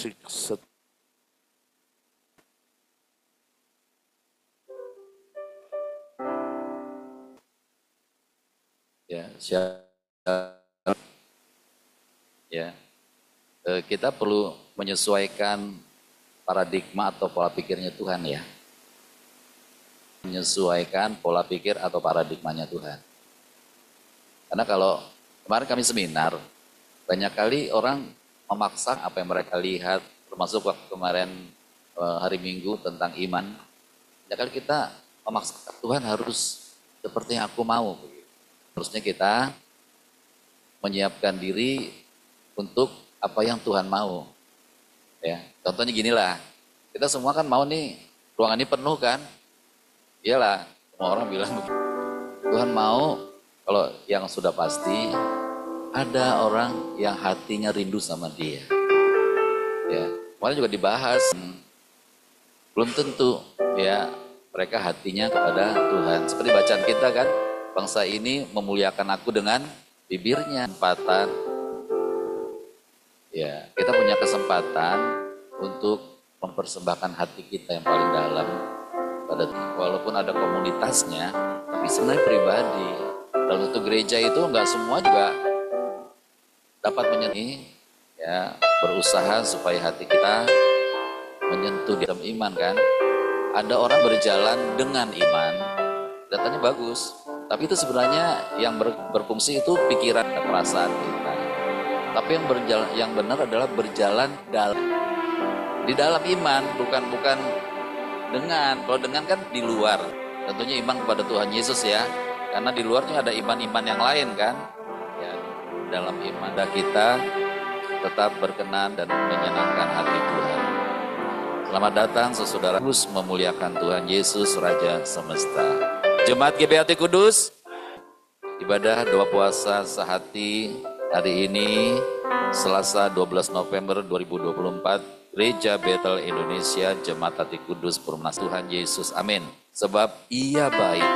Ya, ya. Kita perlu menyesuaikan paradigma atau pola pikirnya Tuhan ya. Menyesuaikan pola pikir atau paradigmanya Tuhan. Karena kalau kemarin kami seminar, banyak kali orang memaksa apa yang mereka lihat, termasuk waktu kemarin hari Minggu tentang iman. Banyak kali kita memaksa Tuhan harus seperti yang aku mau. Harusnya kita menyiapkan diri untuk apa yang Tuhan mau. Ya, contohnya ginilah, kita semua kan mau nih ruangan ini penuh kan? Iyalah, semua orang bilang Tuhan mau, kalau yang sudah pasti ada orang yang hatinya rindu sama Dia. Ya, kemarin juga dibahas, belum tentu ya mereka hatinya kepada Tuhan. Seperti bacaan kita kan, bangsa ini memuliakan aku dengan bibirnya. Kesempatan, ya kita punya kesempatan untuk mempersembahkan hati kita yang paling dalam pada, walaupun ada komunitasnya, tapi sebenarnya pribadi. Dalam satu gereja itu nggak semua juga dapat menyentuh, ya berusaha supaya hati kita menyentuh di dalam iman kan. Ada orang berjalan dengan iman, datanya bagus, tapi itu sebenarnya yang berfungsi itu pikiran dan perasaan kita. Tapi yang benar adalah berjalan di dalam iman, bukan dengan. Kalau dengan kan di luar. Tentunya iman kepada Tuhan Yesus ya. Karena di luarnya ada iman-iman yang lain kan. Ya, dalam iman kita tetap berkenan dan menyenangkan hati Tuhan. Selamat datang saudara, terus memuliakan Tuhan Yesus Raja Semesta. Jemaat GBHT Kudus, ibadah doa puasa sehati hari ini Selasa 12 November 2024, Gereja Bethel Indonesia, Jemaat Hati Kudus Perumnas Tuhan Yesus. Amin. Sebab Ia baik,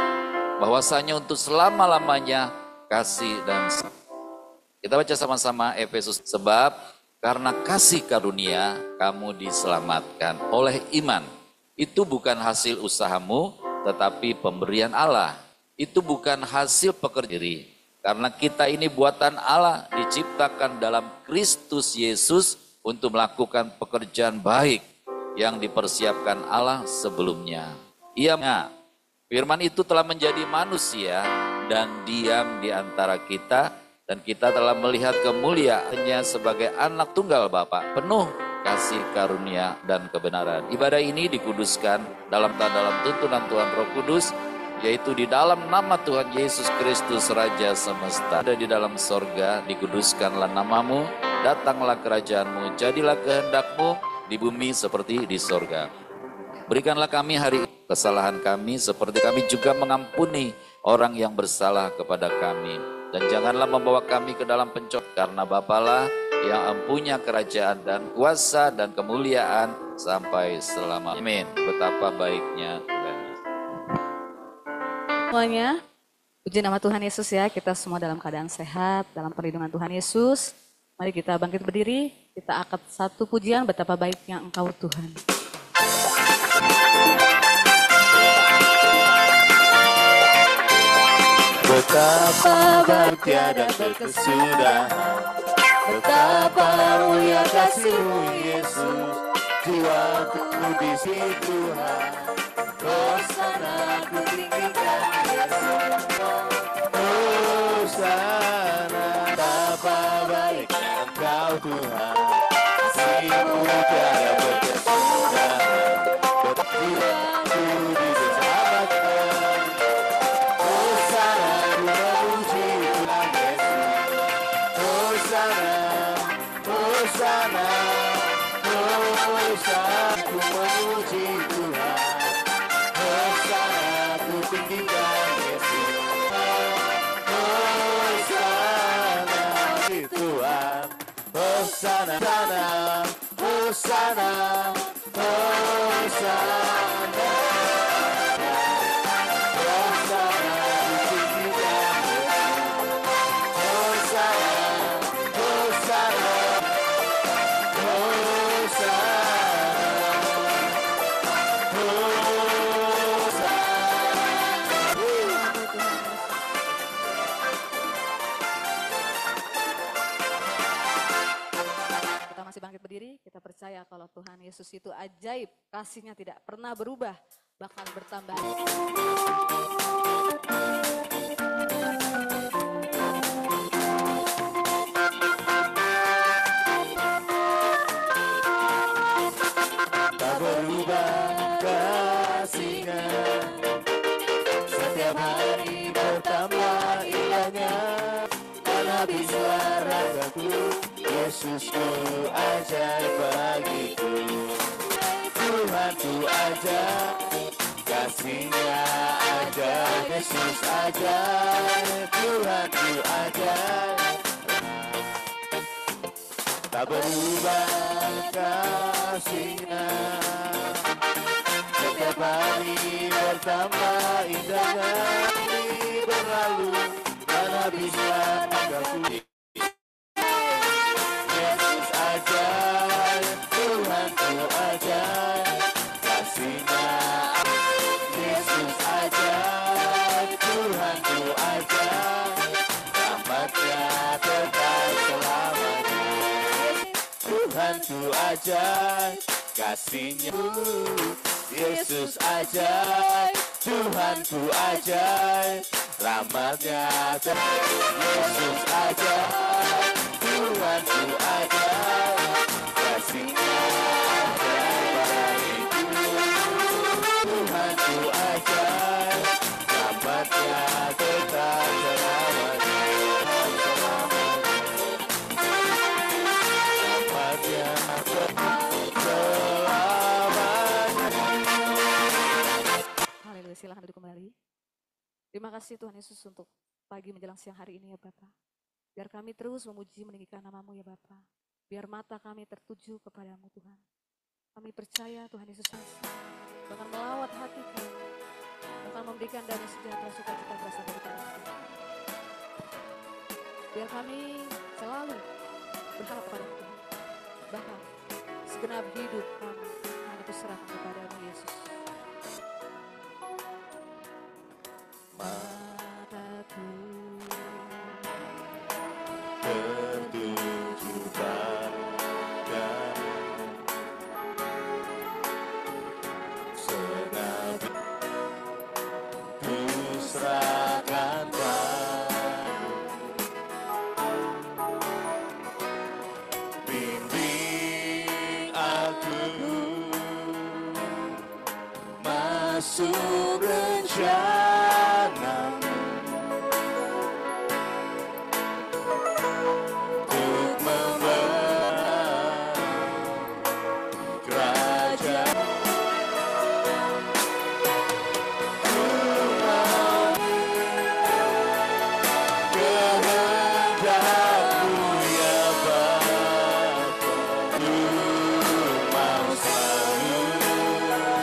bahwasanya untuk selama-lamanya kasih dan kita baca sama-sama Efesus. Sebab karena kasih karunia kamu diselamatkan oleh iman. Itu bukan hasil usahamu, tetapi pemberian Allah. Itu bukan hasil pekerjaan diri. Karena kita ini buatan Allah, diciptakan dalam Kristus Yesus untuk melakukan pekerjaan baik yang dipersiapkan Allah sebelumnya. Firman itu telah menjadi manusia dan diam di antara kita, dan kita telah melihat kemuliaannya sebagai anak tunggal Bapa, penuh kasih karunia dan kebenaran. Ibadah ini dikuduskan dalam tuntunan Tuhan Roh Kudus, yaitu di dalam nama Tuhan Yesus Kristus Raja Semesta. Ada di dalam sorga, dikuduskanlah namamu, datanglah kerajaanmu, jadilah kehendakmu di bumi seperti di sorga. Berikanlah kami hari kesalahan kami, seperti kami juga mengampuni orang yang bersalah kepada kami. Dan janganlah membawa kami ke dalam pencobaan, karena Bapalah yang mempunyai kerajaan dan kuasa dan kemuliaan sampai selama. Amin. Betapa baiknya Tuhan. Semuanya, puji nama Tuhan Yesus ya, kita semua dalam keadaan sehat, dalam perlindungan Tuhan Yesus. Mari kita bangkit berdiri, kita angkat satu pujian, betapa baiknya Engkau Tuhan. Betapa baik tiada terkesudahan, betapa mulia kasih-Mu Yesus, jiwaku di sini Tuhan. Hosana ku tinggikan Yesus, Hosana. Betapa baik Engkau Tuhan, kasih-Mu tiada terkesudahan, jiwaku diselamatkan. Hosana ku memuji Tuhan Yesus, Hosana, Hosana, Hosana ku memuji Tuhan. Hosana ku tinggikan Yesus, Hosana Tuhan. Hosana, Hosana, Hosana, Hosana ku tinggikan Yesus, Hosana, Hosana, Hosana. berdiri, kita percaya kalau Tuhan Yesus itu ajaib, kasih-Nya tidak pernah berubah, bahkan bertambah. Tak berubah kasih-Nya, setiap hari bertambah indahnya. Dan habislah ragaku, Yesusku ajaib bagiku. Tuhan ku ajaib, kasih-Nya ajaib, Yesus ajaib, Tuhan ku ajaib. Tak berubah kasih-Nya, setiap hari bertambah indahnya. Hari berlalu dan habislah ragaku. Yesus ajaib, Tuhan ku ajaib, kasih-Nya. Yesus ajaib, Tuhan ku ajaib, rahmat-Nya kekal selamanya. Tuhan ku ajaib, kasih-Nya. Yesus ajaib, Tuhan ku ajaib, rahmat-Nya kekal. Yesus ajaib, Tuhan ku ajaib, kasih-Nya ajaib bagiku. Tuhan ku ajaib, rahmat-Nya kekal selamanya. Rahmat-Nya kekal selamanya. Haleluya, silakan duduk kembali. Terima kasih Tuhan Yesus untuk pagi menjelang siang hari ini ya Bapa. Biar kami terus memuji meninggikan nama-Mu ya Bapa. Biar mata kami tertuju kepadamu Tuhan. Kami percaya Tuhan Yesus bahkan melawat hati kami, bahkan memberikan damai sejahtera sukacita berasal dari Tuhan. Biar kami selalu berharap kepada Tuhan. Bahkan segenap hidup kami hanya diserahkan kepadamu Yesus. Mataku tertuju padamu, segenap ku serahkan padamu. Bimbing aku masuk rencana-Mu, untuk membangun kerajaan. Ku mau kehendak-Mu ya Bapa, ku mau selalu menyembah.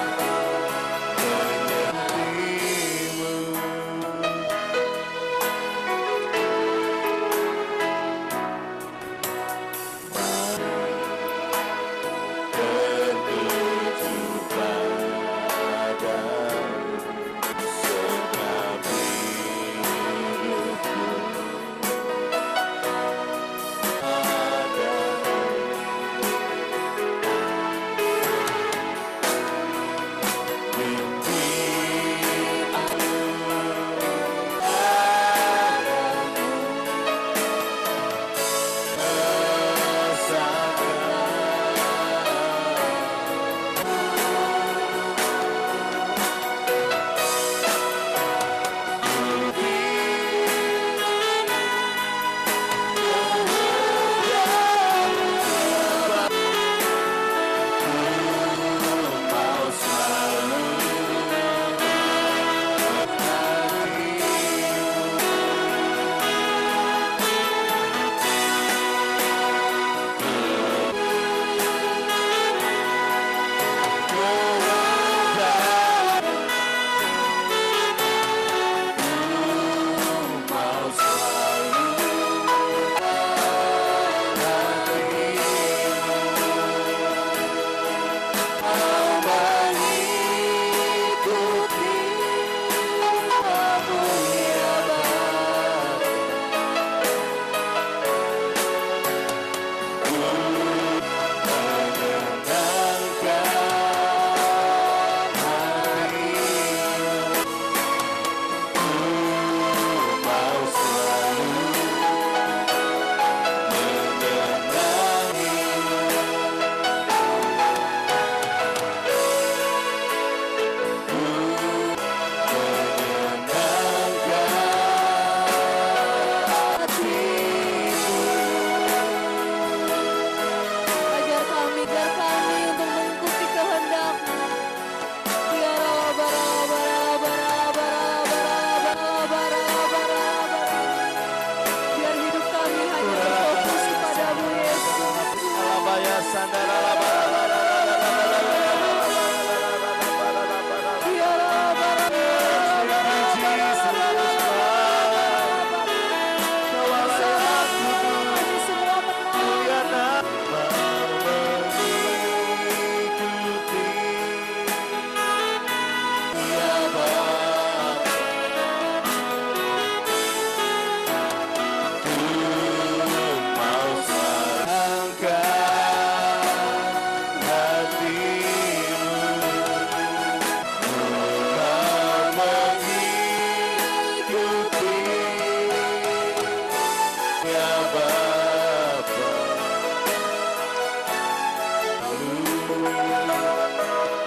Ya Bapa,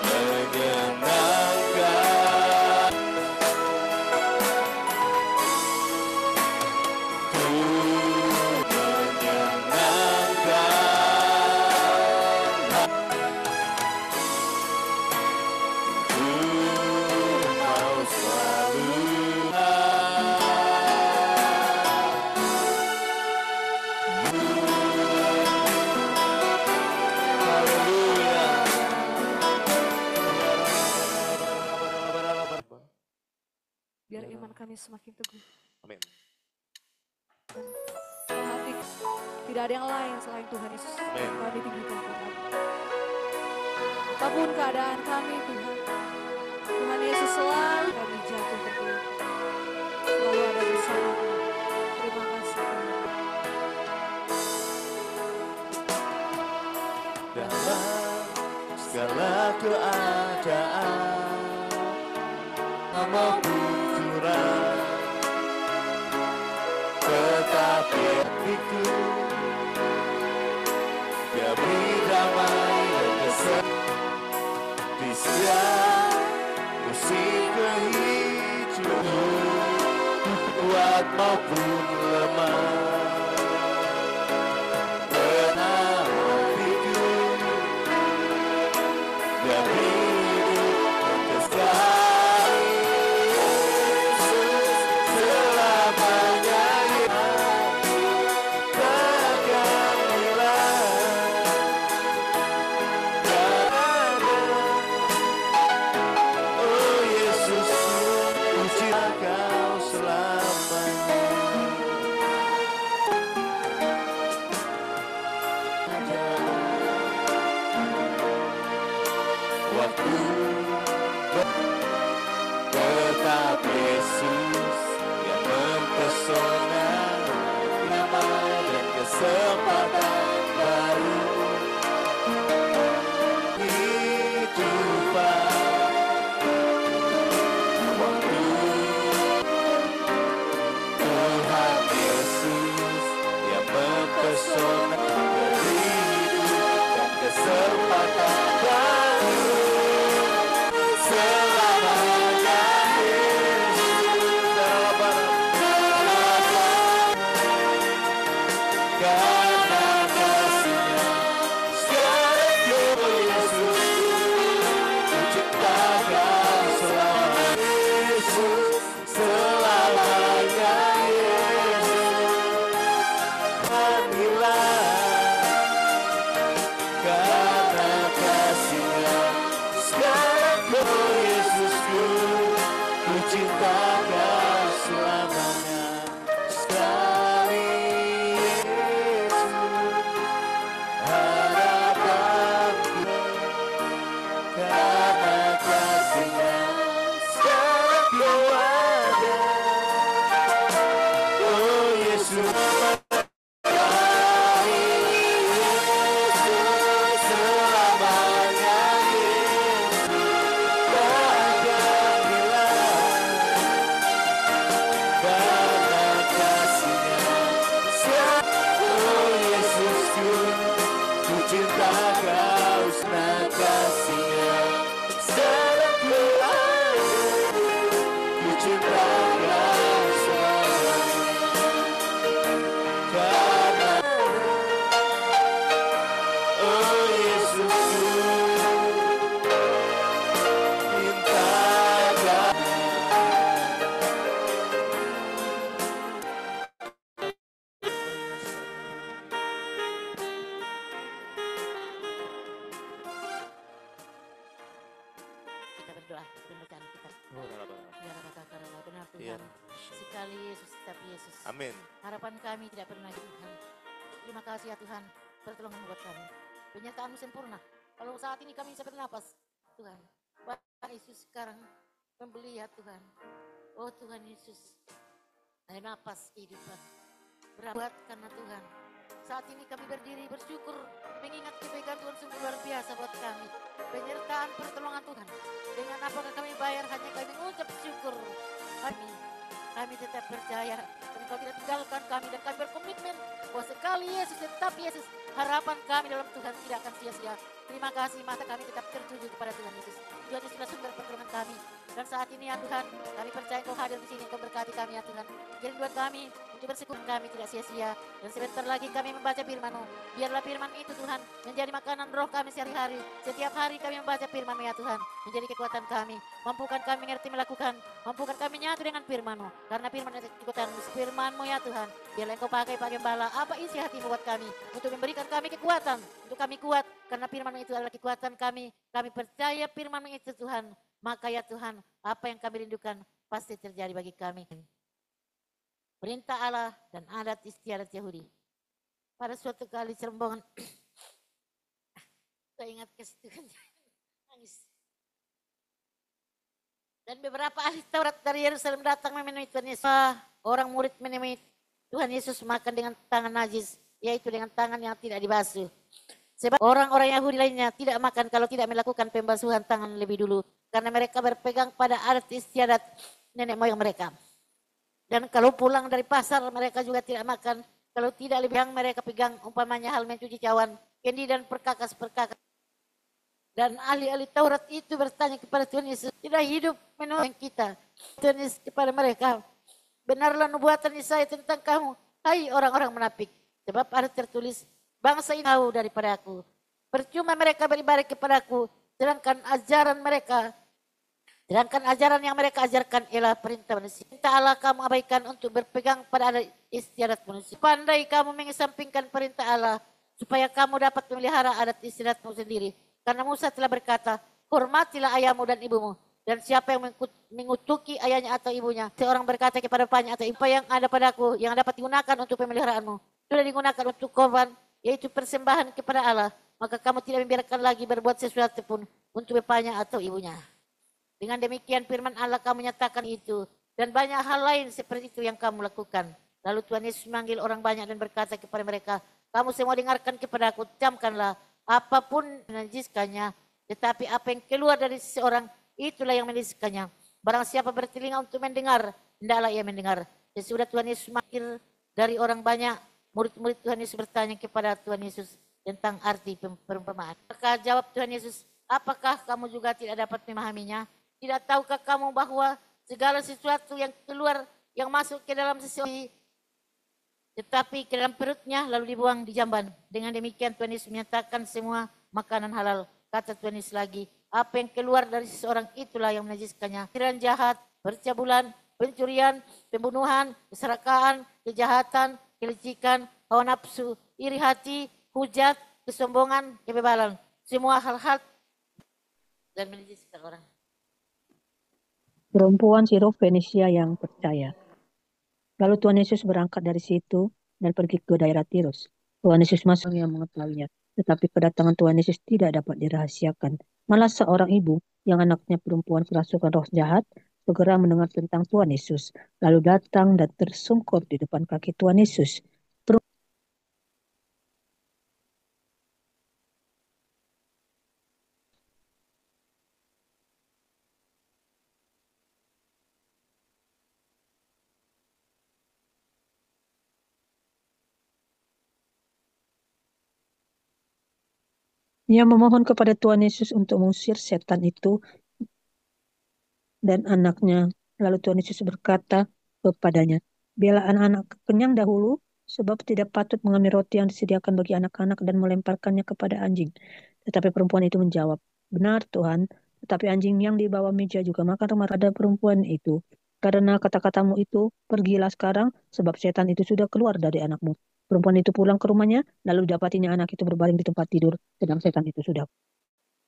menyenangkan ku, menyenangkan ku, mau selalu Biar iman kami semakin teguh. Amin. Dan hati tidak ada yang lain selain Tuhan Yesus. Amin. Kami tinggikan Tuhan. Apapun keadaan kami Tuhan. Tuhan Yesus selalu kami jatuh berdua. Selalu ada bersama kami. Terima kasih Tuhan. Dalam segala keadaan maupun kurang, tetapi hatiku dia beri damai dan kesenangan di setiap musim kehidupan, kuat maupun lemah. Benar hatiku dia beri hidup dan kesenangan. Selamanya takkanlah oh Yesus, puji Kau selamanya. Waktu tetap Yesus yang mempesona, nama dan kesempatan baru hidupan. Waktu Tuhan Yesus yang mempesona, beri hidup dan kesempatan baru selamanya. Karena kasih-Nya sekarang Yesus menciptakan selamanya. Yesus selamanya. Yesus kamilah karena kasih-Nya sekarang Yesusku, ku cinta Kau selamanya. Sekali Yesus harapanku, karena kasih-Nya sekarang Kau ada. Oh Yesus, sekali Yesus selamanya. Yesus kagamilah karena kasih-Nya. Oh Yesusku, ku cinta Kau senang kasih-Nya. Sekarang ku ada, ku cinta Kau selamanya. Karena oh Yesusku, minta Kau. Kita berdoa, renungkan kita. Biar karena benar Iya. Tuhan. Sekali Yesus, tetap Yesus. Amin. Harapan kami tidak pernah Tuhan. Terima kasih ya Tuhan, pertolongan buat kami. Penyertaan-Mu sempurna. Kalau saat ini kami bisa bernapas, Tuhan. Bapak Yesus sekarang membeli ya Tuhan. Oh Tuhan Yesus, ada napas kehidupan. Berbuat karena Tuhan. Saat ini kami berdiri bersyukur, mengingat kebaikan Tuhan sungguh luar biasa buat kami. Penyertaan pertolongan Tuhan. Dengan apakah kami bayar, hanya kami mengucap syukur. Kami tetap percaya Engkau tidak tinggalkan kami dan kami berkomitmen bahwa sekali Yesus tetap Yesus, harapan kami dalam Tuhan tidak akan sia-sia. Terima kasih, mata kami tetap tertuju kepada Tuhan Yesus. Tuhan Yesus sudah sumber pertolongan kami. Dan saat ini ya Tuhan, kami percaya Engkau hadir di sini, Engkau berkati kami ya Tuhan. Kerinduan kami untuk bersyukur kami tidak sia-sia. Dan sebentar lagi kami membaca firman-Mu. Biarlah firman itu Tuhan menjadi makanan roh kami sehari-hari. Setiap hari kami membaca firman-Mu ya Tuhan, menjadi kekuatan kami. Mampukan kami mengerti melakukan, mampukan kami nyatu dengan firman-Mu. Karena firman itu firman-Mu ya Tuhan. Biarlah Engkau pakai gembala apa isi hati-Mu buat kami, untuk memberikan kami kekuatan, untuk kami kuat. Karena firman-Mu itu adalah kekuatan kami. Kami percaya firman-Mu itu Tuhan. Maka ya Tuhan, apa yang kami rindukan pasti terjadi bagi kami. Perintah Allah dan adat istiadat Yahudi. Pada suatu kali serombongan, saya ingat ke situ kan, nangis. Dan beberapa ahli Taurat dari Yerusalem datang menemui Tuhan Yesus. Orang murid menemui Tuhan Yesus makan dengan tangan najis, yaitu dengan tangan yang tidak dibasuh. Sebab orang-orang Yahudi lainnya tidak makan kalau tidak melakukan pembasuhan tangan lebih dulu. Karena mereka berpegang pada adat istiadat nenek moyang mereka. Dan kalau pulang dari pasar mereka juga tidak makan. Kalau tidak lebih yang mereka pegang umpamanya hal mencuci cawan, kendi dan perkakas-perkakas. Dan ahli-ahli Taurat itu bertanya kepada Tuhan Yesus, tidak hidup menurut kita. Tuhan Yesus kepada mereka, benarlah nubuatan Yesaya tentang kamu, hai orang-orang munafik. Sebab ada tertulis, bangsa ini tahu daripada aku. Percuma mereka beribadah kepadaku, sedangkan ajaran yang mereka ajarkan ialah perintah manusia. Perintah Allah kamu abaikan untuk berpegang pada adat istiadat manusia. Pandai kamu mengesampingkan perintah Allah, supaya kamu dapat memelihara adat istiadatmu sendiri. Karena Musa telah berkata, hormatilah ayahmu dan ibumu. Dan siapa yang mengutuki ayahnya atau ibunya, seorang berkata kepada bapaknya atau ibu, apa yang ada padaku yang dapat digunakan untuk pemeliharaanmu, sudah digunakan untuk korban, yaitu persembahan kepada Allah, maka kamu tidak membiarkan lagi berbuat sesuatu pun untuk bapaknya atau ibunya. Dengan demikian firman Allah kamu nyatakan itu, dan banyak hal lain seperti itu yang kamu lakukan. Lalu Tuhan Yesus memanggil orang banyak dan berkata kepada mereka, kamu semua dengarkan kepada aku, camkanlah, apapun menajiskannya, tetapi apa yang keluar dari seseorang, itulah yang menajiskannya. Barang siapa bertelinga untuk mendengar, hendaklah ia mendengar. Sesudah Tuhan Yesus memanggil dari orang banyak, murid-murid Tuhan Yesus bertanya kepada Tuhan Yesus tentang arti perumpamaan. Maka jawab Tuhan Yesus, apakah kamu juga tidak dapat memahaminya? Tidak tahukah kamu bahwa segala sesuatu yang keluar, yang masuk ke dalam seseorang, tetapi ke dalam perutnya lalu dibuang di jamban. Dengan demikian Tuhan Yesus menyatakan semua makanan halal. Kata Tuhan Yesus lagi, apa yang keluar dari seseorang itulah yang menajiskannya. Pikiran jahat, percabulan, pencurian, pembunuhan, keserakahan, kejahatan, kelicikan, hawa nafsu, iri hati, hujat, kesombongan, kebebalan. Semua hal-hal dan menajiskan orang. Perempuan Sirofenisia yang percaya. Lalu Tuhan Yesus berangkat dari situ dan pergi ke daerah Tirus. Tuhan Yesus masuk yang mengetahuinya, tetapi kedatangan Tuhan Yesus tidak dapat dirahasiakan. Malah seorang ibu yang anaknya perempuan kerasukan roh jahat segera mendengar tentang Tuhan Yesus, lalu datang dan tersungkur di depan kaki Tuhan Yesus. Ia memohon kepada Tuhan Yesus untuk mengusir setan itu dan anaknya. Lalu Tuhan Yesus berkata kepadanya, biarlah anak-anak kenyang dahulu, sebab tidak patut mengambil roti yang disediakan bagi anak-anak dan melemparkannya kepada anjing. Tetapi perempuan itu menjawab, benar Tuhan, tetapi anjing yang di bawah meja juga makan pada perempuan itu. Karena kata-katamu itu, pergilah sekarang, sebab setan itu sudah keluar dari anakmu. Perempuan itu pulang ke rumahnya, lalu dapatinya anak itu berbaring di tempat tidur, sedang setan itu sudah.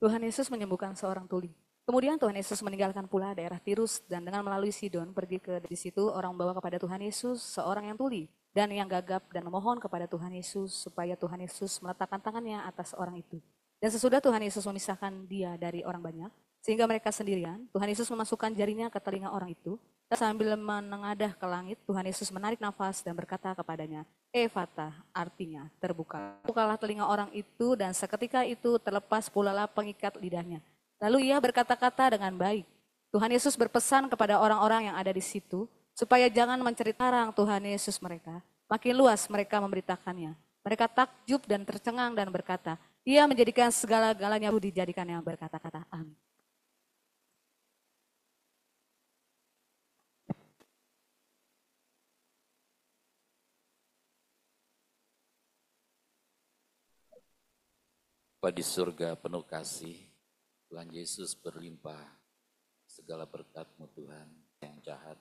Tuhan Yesus menyembuhkan seorang tuli. Kemudian Tuhan Yesus meninggalkan pula daerah Tirus dan dengan melalui Sidon pergi ke di situ orang membawa kepada Tuhan Yesus seorang yang tuli dan yang gagap dan memohon kepada Tuhan Yesus supaya Tuhan Yesus meletakkan tangannya atas orang itu. Dan sesudah Tuhan Yesus memisahkan dia dari orang banyak sehingga mereka sendirian, Tuhan Yesus memasukkan jarinya ke telinga orang itu dan sambil menengadah ke langit Tuhan Yesus menarik nafas dan berkata kepadanya, Ephata, artinya terbuka. Bukalah telinga orang itu dan seketika itu terlepas pulalah pengikat lidahnya. Lalu ia berkata-kata dengan baik. Tuhan Yesus berpesan kepada orang-orang yang ada di situ, supaya jangan menceritakan Tuhan Yesus mereka. Makin luas mereka memberitakannya. Mereka takjub dan tercengang dan berkata, Ia menjadikan segala-galanya dijadikan yang berkata-kata. Amin. Bapa di surga penuh kasih, Tuhan Yesus berlimpah segala berkat-Mu Tuhan yang jahat,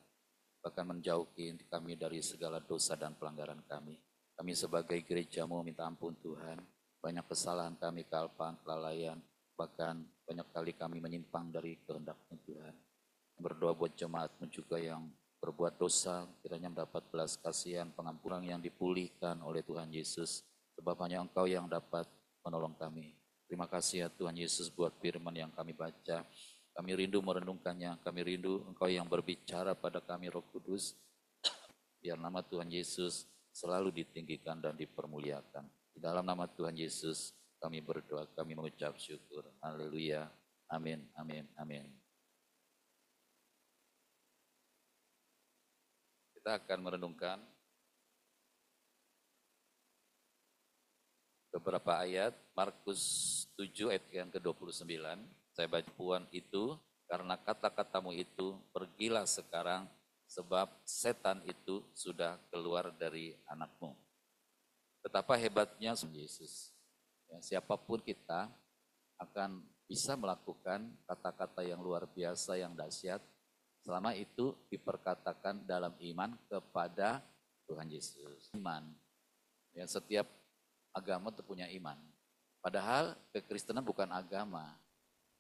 bahkan menjauhi kami dari segala dosa dan pelanggaran kami. Kami sebagai gereja-Mu minta ampun Tuhan, banyak kesalahan kami, kealpaan, kelalaian, bahkan banyak kali kami menyimpang dari kehendak-Mu Tuhan. Berdoa buat jemaat-Mu juga yang berbuat dosa, kiranya mendapat belas kasihan, pengampunan yang dipulihkan oleh Tuhan Yesus, sebab hanya Engkau yang dapat menolong kami. Terima kasih ya Tuhan Yesus buat firman yang kami baca. Kami rindu merenungkannya, kami rindu Engkau yang berbicara pada kami Roh Kudus. Biar nama Tuhan Yesus selalu ditinggikan dan dipermuliakan. Di dalam nama Tuhan Yesus kami berdoa, kami mengucap syukur. Haleluya. Amin, amin, amin. Kita akan merenungkan beberapa ayat, Markus 7 ayat yang ke-29, saya baca puan itu, karena kata-katamu itu, pergilah sekarang, sebab setan itu sudah keluar dari anakmu. Betapa hebatnya Yesus. Ya, siapapun kita akan bisa melakukan kata-kata yang luar biasa, yang dahsyat, selama itu diperkatakan dalam iman kepada Tuhan Yesus. Iman, ya, setiap agama itu punya iman. Padahal kekristenan bukan agama.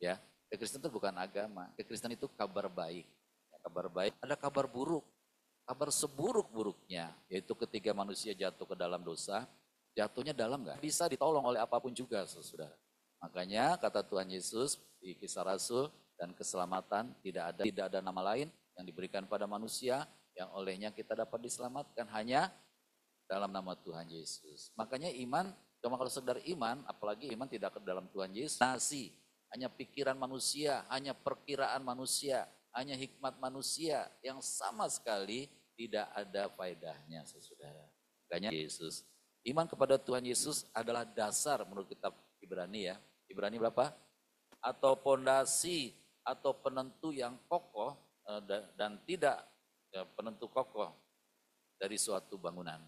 Ya, kekristenan itu bukan agama. Kekristenan itu kabar baik. Ya, kabar baik, ada kabar buruk. Kabar seburuk-buruknya, yaitu ketika manusia jatuh ke dalam dosa, jatuhnya dalam nggak? Bisa ditolong oleh apapun juga, saudara. Makanya kata Tuhan Yesus di Kisah Rasul, dan keselamatan tidak ada nama lain yang diberikan pada manusia yang olehnya kita dapat diselamatkan, hanya dalam nama Tuhan Yesus. Makanya iman, cuma kalau sekedar iman, apalagi iman tidak ke dalam Tuhan Yesus, nasi, hanya pikiran manusia, hanya perkiraan manusia, hanya hikmat manusia yang sama sekali tidak ada faedahnya, saudara. Makanya Yesus, iman kepada Tuhan Yesus adalah dasar menurut kitab Ibrani ya. Ibrani berapa? Atau pondasi atau penentu yang kokoh dan tidak penentu kokoh dari suatu bangunan.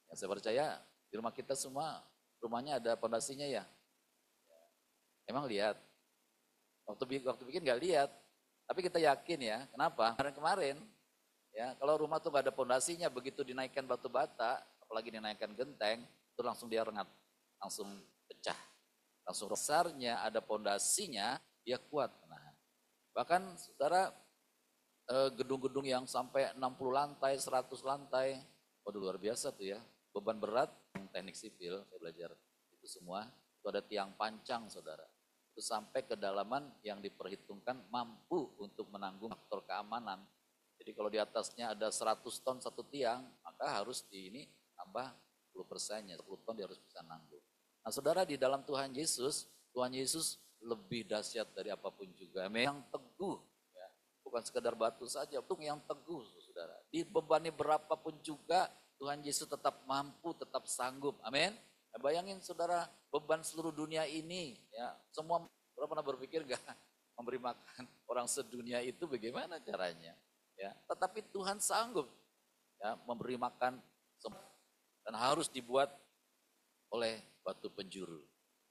Ya, saya percaya di rumah kita semua, rumahnya ada pondasinya ya. Emang lihat, waktu bikin nggak lihat, tapi kita yakin ya. Kenapa? Kemarin, ya kalau rumah tuh nggak ada pondasinya, begitu dinaikkan batu bata, apalagi dinaikkan genteng, itu langsung dia rengat, langsung pecah, langsung besarnya ada pondasinya, dia kuat. Nah, bahkan saudara, gedung-gedung yang sampai 60 lantai, 100 lantai, waduh luar biasa tuh ya. Beban berat, teknik sipil, saya belajar itu semua, itu ada tiang pancang saudara. Itu sampai kedalaman yang diperhitungkan mampu untuk menanggung faktor keamanan. Jadi kalau di atasnya ada 100 ton satu tiang, maka harus tambah 10%-nya, 10 ton dia harus bisa nanggung. Nah saudara, di dalam Tuhan Yesus lebih dahsyat dari apapun juga. Yang teguh, ya, bukan sekedar batu saja, yang teguh saudara. Dibebani berapapun juga, Tuhan Yesus tetap mampu, tetap sanggup. Amin. Nah, bayangin saudara, beban seluruh dunia ini, ya, semua pernah berpikir gak memberi makan orang sedunia itu bagaimana caranya? Ya, tetapi Tuhan sanggup ya memberi makan semua, dan harus dibuat oleh batu penjuru.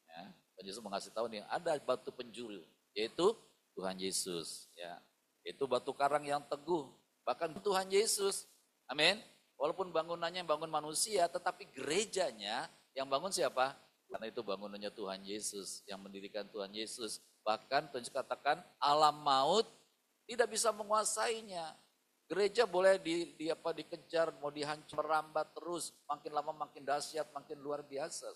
Ya, Tuhan Yesus mengasih tahu nih, ada batu penjuru, yaitu Tuhan Yesus. Ya, itu batu karang yang teguh, bahkan Tuhan Yesus. Amin. Walaupun bangunannya yang bangun manusia, tetapi gerejanya yang bangun siapa? Karena itu bangunannya Tuhan Yesus, yang mendirikan Tuhan Yesus. Bahkan Tuhan Yesus katakan alam maut tidak bisa menguasainya. Gereja boleh dikejar, mau dihancur, merambat terus, makin lama makin dahsyat, makin luar biasa.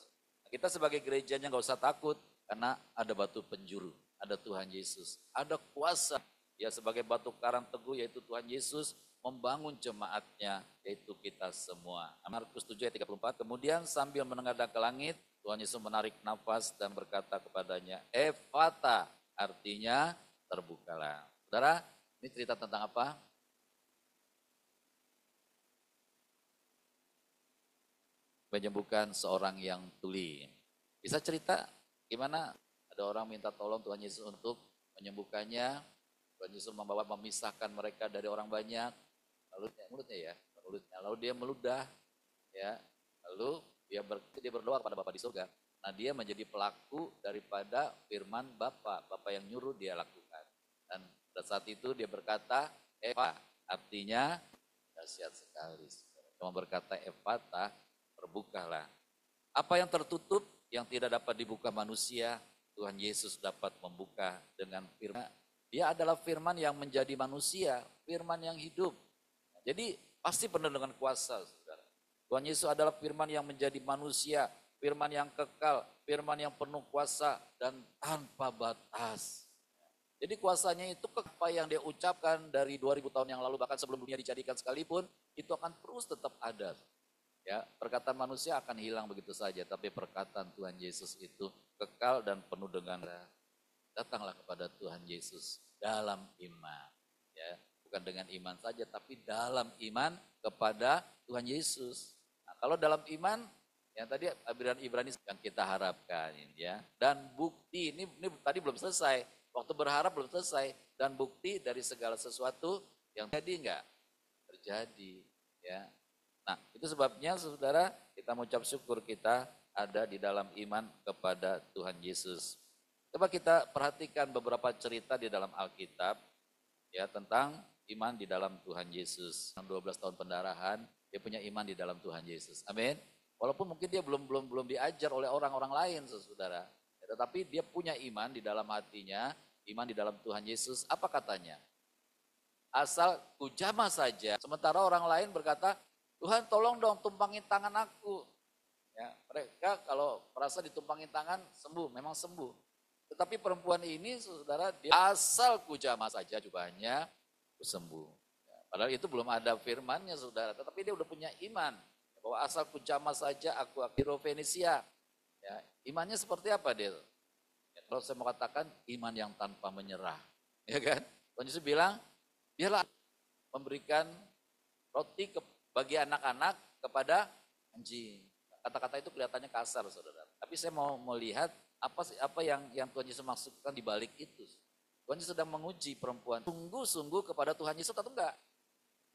Kita sebagai gerejanya nggak usah takut, karena ada batu penjuru, ada Tuhan Yesus, ada kuasa. Ya sebagai batu karang teguh yaitu Tuhan Yesus, membangun jemaatnya, yaitu kita semua. Markus 7 ayat 34, kemudian sambil menengadah ke langit, Tuhan Yesus menarik nafas dan berkata kepadanya, Ephata, artinya terbukalah. Saudara, ini cerita tentang apa? menyembuhkan seorang yang tuli. Bisa cerita gimana ada orang minta tolong Tuhan Yesus untuk menyembuhkannya. Tuhan Yesus memisahkan mereka dari orang banyak. Lalu dia meludah, ya. Lalu dia berdoa kepada Bapa di surga. Nah, dia menjadi pelaku daripada firman Bapa yang nyuruh dia lakukan. Dan pada saat itu dia berkata, Eva, artinya dahsyat sekali. Cuma berkata Ephata, terbukalah. Apa yang tertutup, yang tidak dapat dibuka manusia, Tuhan Yesus dapat membuka dengan firman. Dia adalah firman yang menjadi manusia, firman yang hidup. Jadi pasti penuh dengan kuasa, saudara. Tuhan Yesus adalah firman yang menjadi manusia, firman yang kekal, firman yang penuh kuasa dan tanpa batas. Jadi kuasanya itu apa yang dia ucapkan dari 2000 tahun yang lalu, bahkan sebelum dunia dijadikan sekalipun, itu akan terus tetap ada. Ya, perkataan manusia akan hilang begitu saja, tapi perkataan Tuhan Yesus itu kekal dan penuh dengan datanglah kepada Tuhan Yesus dalam iman. Ya, bukan dengan iman saja, tapi dalam iman kepada Tuhan Yesus. Nah, kalau dalam iman, yang tadi Ibrani yang kita harapkan, ya. Dan bukti ini tadi belum selesai. Waktu berharap belum selesai, dan bukti dari segala sesuatu yang jadi enggak terjadi, ya. Nah, itu sebabnya saudara, kita mengucap syukur kita ada di dalam iman kepada Tuhan Yesus. Coba kita perhatikan beberapa cerita di dalam Alkitab, ya, tentang iman di dalam Tuhan Yesus. 12 tahun pendarahan, dia punya iman di dalam Tuhan Yesus. Amin. Walaupun mungkin dia belum diajar oleh orang-orang lain, saudara. Tetapi dia punya iman di dalam hatinya, iman di dalam Tuhan Yesus. Apa katanya? Asal ku jamah saja. Sementara orang lain berkata, Tuhan tolong dong tumpangin tangan aku. Ya, mereka kalau merasa ditumpangin tangan sembuh, memang sembuh. Tetapi perempuan ini, saudara, dia asal ku jamah saja jubahnya, ku sembuh. Ya, padahal itu belum ada firmannya, saudara. Tetapi dia udah punya iman. Bahwa asal ku jamah saja aku Biro Fenisia. Ya, imannya seperti apa dia? Ya, kalau saya mau katakan iman yang tanpa menyerah, ya kan? Tuhan Yesus bilang, dialah memberikan roti bagi anak-anak kepada anjing. Kata-kata itu kelihatannya kasar, saudara. Tapi saya mau melihat apa yang Tuhan Yesus maksudkan di balik itu. Tuhan Yesus sedang menguji perempuan, sungguh-sungguh kepada Tuhan Yesus atau enggak?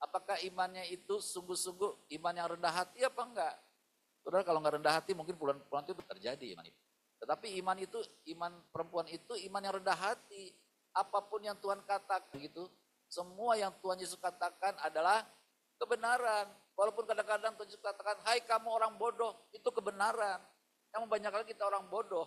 Apakah imannya itu sungguh-sungguh iman yang rendah hati apa enggak? Saudara, kalau enggak rendah hati mungkin puluhan itu terjadi iman itu. Tetapi iman perempuan itu iman yang rendah hati. Apapun yang Tuhan katakan gitu, semua yang Tuhan Yesus katakan adalah kebenaran. Walaupun kadang-kadang Tuhan Yesus katakan, hai kamu orang bodoh, itu kebenaran. Yang banyak kali kita orang bodoh.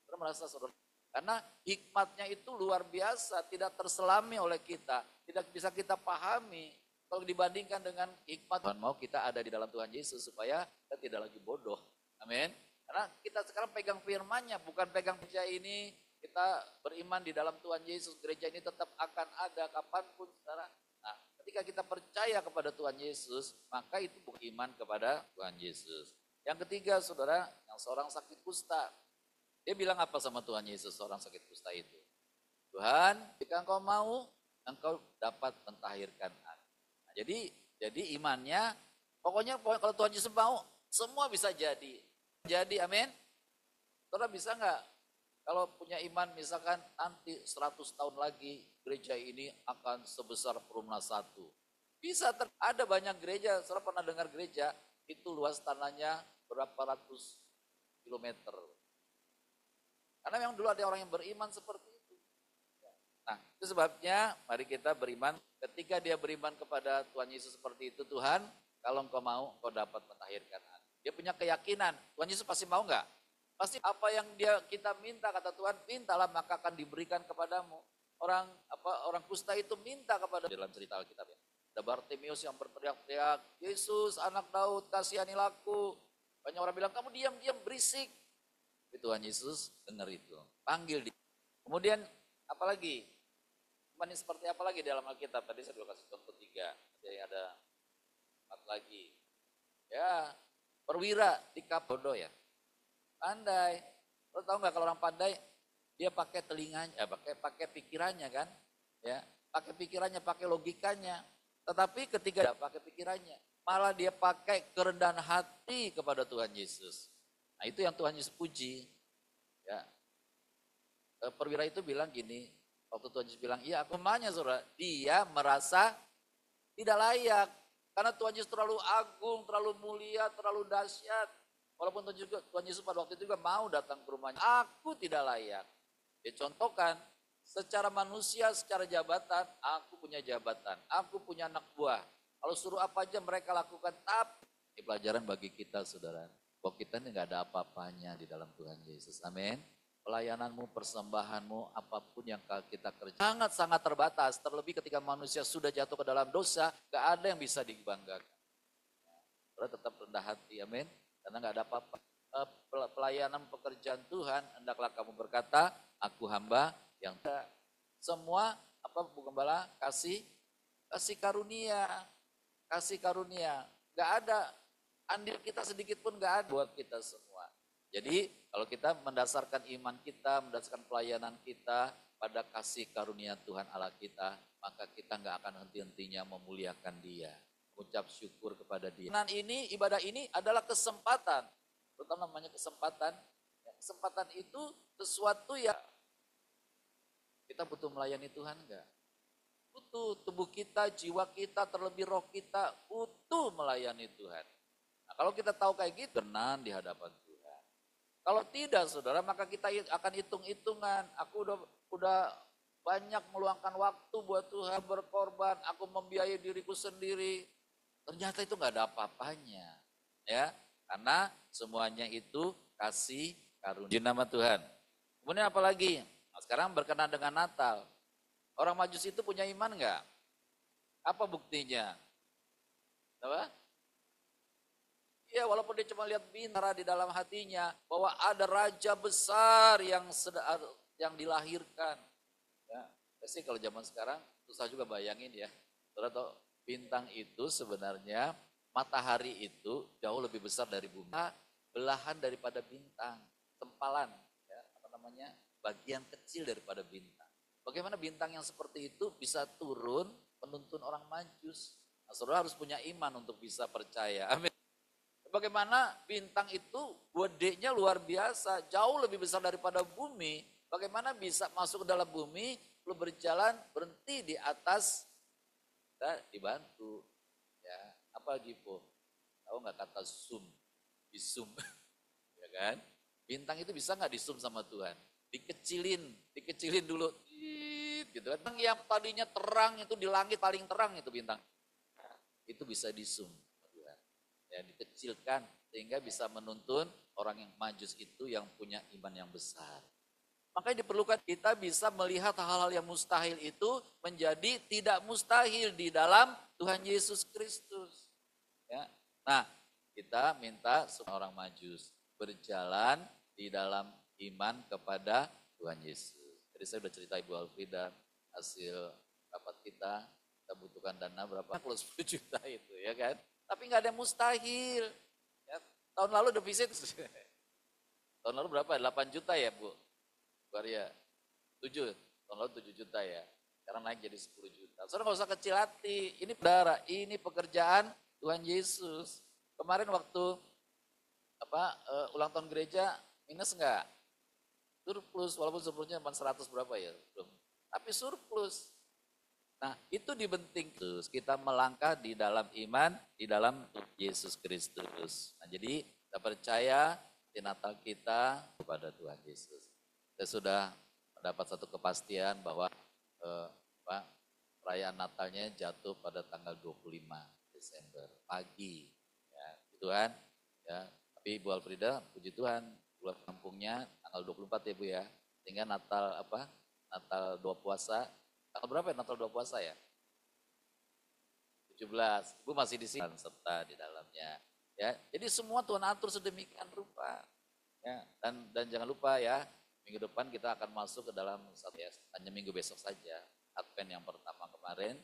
Saudara merasa, saudara. Karena hikmatnya itu luar biasa, tidak terselami oleh kita, tidak bisa kita pahami. Kalau dibandingkan dengan hikmat, Tuhan mau kita ada di dalam Tuhan Yesus supaya kita tidak lagi bodoh. Amin. Karena kita sekarang pegang firman-Nya, bukan pegang gereja ini. Kita beriman di dalam Tuhan Yesus, gereja ini tetap akan ada kapanpun, saudara. Nah, ketika kita percaya kepada Tuhan Yesus, maka itu bukan iman kepada Tuhan Yesus. Yang ketiga, saudara, yang seorang sakit kusta. Dia bilang apa sama Tuhan Yesus, seorang sakit kusta itu? Tuhan, jika engkau mau, engkau dapat mentahirkan aku. Nah, jadi imannya, pokoknya kalau Tuhan Yesus mau, semua bisa jadi. Jadi, amin. Saudara bisa enggak? Kalau punya iman misalkan nanti 100 tahun lagi gereja ini akan sebesar Perumna 1. Bisa, ada banyak gereja, saudara pernah dengar gereja, itu luas tanahnya berapa ratus kilometer. Karena memang dulu ada orang yang beriman seperti itu. Nah, itu sebabnya mari kita beriman. Ketika dia beriman kepada Tuhan Yesus seperti itu, Tuhan, kalau engkau mau, engkau dapat mentahirkan aku. Dia punya keyakinan, Tuhan Yesus pasti mau enggak? Pasti apa yang kita minta, kata Tuhan, mintalah maka akan diberikan kepadamu. Orang kusta itu minta kepada dalam cerita Alkitab ya. Ada Bartimeus yang berteriak-teriak, Yesus anak Daud kasihanilah aku. Banyak orang bilang, kamu diam-diam berisik. Tapi Tuhan Yesus dengar itu, panggil dia. Kemudian apalagi? Iman seperti apa lagi dalam Alkitab? Tadi saya sudah kasih contoh 3. Jadi ada 4 lagi. Ya, perwira di Kapodo ya. Pandai. Lo tahu nggak kalau orang pandai, dia pakai telinganya, pakai pikirannya kan, ya, pakai pikirannya, pakai logikanya. Tetapi ketika tidak pakai pikirannya, malah dia pakai kerendahan hati kepada Tuhan Yesus. Nah itu yang Tuhan Yesus puji. Ya. Perwira itu bilang gini, waktu Tuhan Yesus bilang, iya aku namanya saudara, dia merasa tidak layak. Karena Tuhan Yesus terlalu agung, terlalu mulia, terlalu dahsyat. Walaupun Tuhan Yesus pada waktu itu juga mau datang ke rumahnya, aku tidak layak. Dia contohkan, secara manusia, secara jabatan, aku punya jabatan, aku punya anak buah. Kalau suruh apa aja mereka lakukan, tapi ini pelajaran bagi kita saudara. Bahwa kita ini gak ada apa-apanya di dalam Tuhan Yesus. Amin. Pelayananmu, persembahanmu, apapun yang kita kerjakan sangat-sangat terbatas. Terlebih ketika manusia sudah jatuh ke dalam dosa, gak ada yang bisa dibanggakan. Saudara tetap rendah hati, amin. Karena gak ada apa-apa. Pelayanan pekerjaan Tuhan, hendaklah kamu berkata, aku hamba yang semua apa Bu Gembala kasih karunia, gak ada andil kita sedikit pun gak ada buat kita semua. Jadi kalau kita mendasarkan iman kita, mendasarkan pelayanan kita pada kasih karunia Tuhan Allah kita, maka kita gak akan henti-hentinya memuliakan Dia, mengucap syukur kepada Dia. Dan ibadah ini adalah kesempatan, terutama namanya kesempatan. Kesempatan itu sesuatu yang kita butuh melayani Tuhan enggak? Butuh tubuh kita, jiwa kita, terlebih roh kita butuh melayani Tuhan. Nah, kalau kita tahu kayak gitu, benar di hadapan Tuhan. Kalau tidak saudara, maka kita akan hitung-hitungan. Aku udah banyak meluangkan waktu buat Tuhan, berkorban, aku membiayai diriku sendiri. Ternyata itu enggak ada apa-apanya. Ya, karena semuanya itu kasih karunia. Di nama Tuhan. Kemudian apa lagi? Nah, sekarang berkenan dengan Natal. Orang Majus itu punya iman enggak? Apa buktinya? Apa? Ya walaupun dia cuma lihat bintang di dalam hatinya. Bahwa ada raja besar yang dilahirkan. Ya, pasti kalau zaman sekarang susah juga bayangin ya. Saudara tahu bintang itu sebenarnya, matahari itu jauh lebih besar dari bumi. Belahan daripada bintang. Tempalan. Ya, apa namanya? Bagian kecil daripada bintang. Bagaimana bintang yang seperti itu bisa turun menuntun orang Majus? Nah, saudara harus punya iman untuk bisa percaya. Amin. Bagaimana bintang itu gedenya luar biasa, jauh lebih besar daripada bumi. Bagaimana bisa masuk ke dalam bumi, lalu berjalan berhenti di atas, kita dibantu. Ya, apa Gipo? Tahu nggak kata zoom? Di zoom, ya kan? Bintang itu bisa nggak di zoom sama Tuhan? Dikecilin dulu, gitu kan? Yang tadinya terang itu di langit paling terang itu bintang, itu bisa di zoom. Ya, dikecilkan sehingga bisa menuntun orang yang Majus itu yang punya iman yang besar. Makanya diperlukan kita bisa melihat hal-hal yang mustahil itu menjadi tidak mustahil di dalam Tuhan Yesus Kristus. Ya. Nah, kita minta semua orang Majus berjalan di dalam iman kepada Tuhan Yesus. Jadi saya sudah cerita Ibu Alfrida hasil rapat kita butuhkan dana berapa? Plus 10 juta itu ya kan. Tapi nggak ada yang mustahil. Ya, tahun lalu defisit. Tahun lalu berapa? 8 juta ya Bu? Arya? 7. Tahun lalu 7 juta ya. Sekarang naik jadi 10 juta. Saudara nggak usah kecil hati. Ini saudara, ini pekerjaan Tuhan Yesus. Kemarin waktu ulang tahun gereja minus nggak? Surplus, walaupun surplusnya cuma 100 berapa ya? Belum. Tapi surplus. Nah itu dibenting terus kita melangkah di dalam iman, di dalam Yesus Kristus. Nah jadi kita percaya di Natal kita kepada Tuhan Yesus. Kita sudah mendapat satu kepastian bahwa perayaan Natalnya jatuh pada tanggal 25 Desember pagi. Ya, Tuhan, ya. Tapi Ibu Alfrida, puji Tuhan, bulan kampungnya tanggal 24 ya Bu ya. Sehingga Natal Natal 2 puasa. Tanggal berapa ya Natal 2 puasa ya? 17. Ibu masih di sini serta di dalamnya. Ya, jadi semua Tuhan atur sedemikian rupa. Ya, dan jangan lupa ya, minggu depan kita akan masuk ke dalam hanya minggu besok saja. Advent yang pertama kemarin,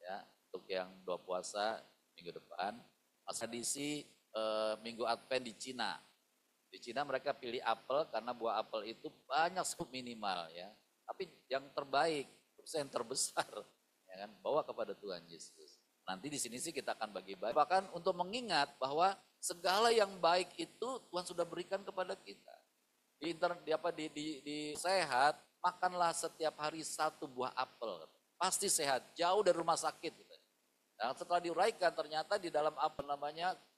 ya, untuk yang 2 puasa minggu depan. Tradisi minggu Advent di Cina. Di Cina mereka pilih apel karena buah apel itu banyak scoop minimal ya. Tapi yang terbaik yang terbesar, ya kan, bawa kepada Tuhan Yesus. Nanti di sini sih kita akan bagi-bagi. Bahkan untuk mengingat bahwa segala yang baik itu Tuhan sudah berikan kepada kita. Di sehat, makanlah setiap hari 1 buah apel. Pasti sehat, jauh dari rumah sakit. Nah, setelah diuraikan ternyata di dalam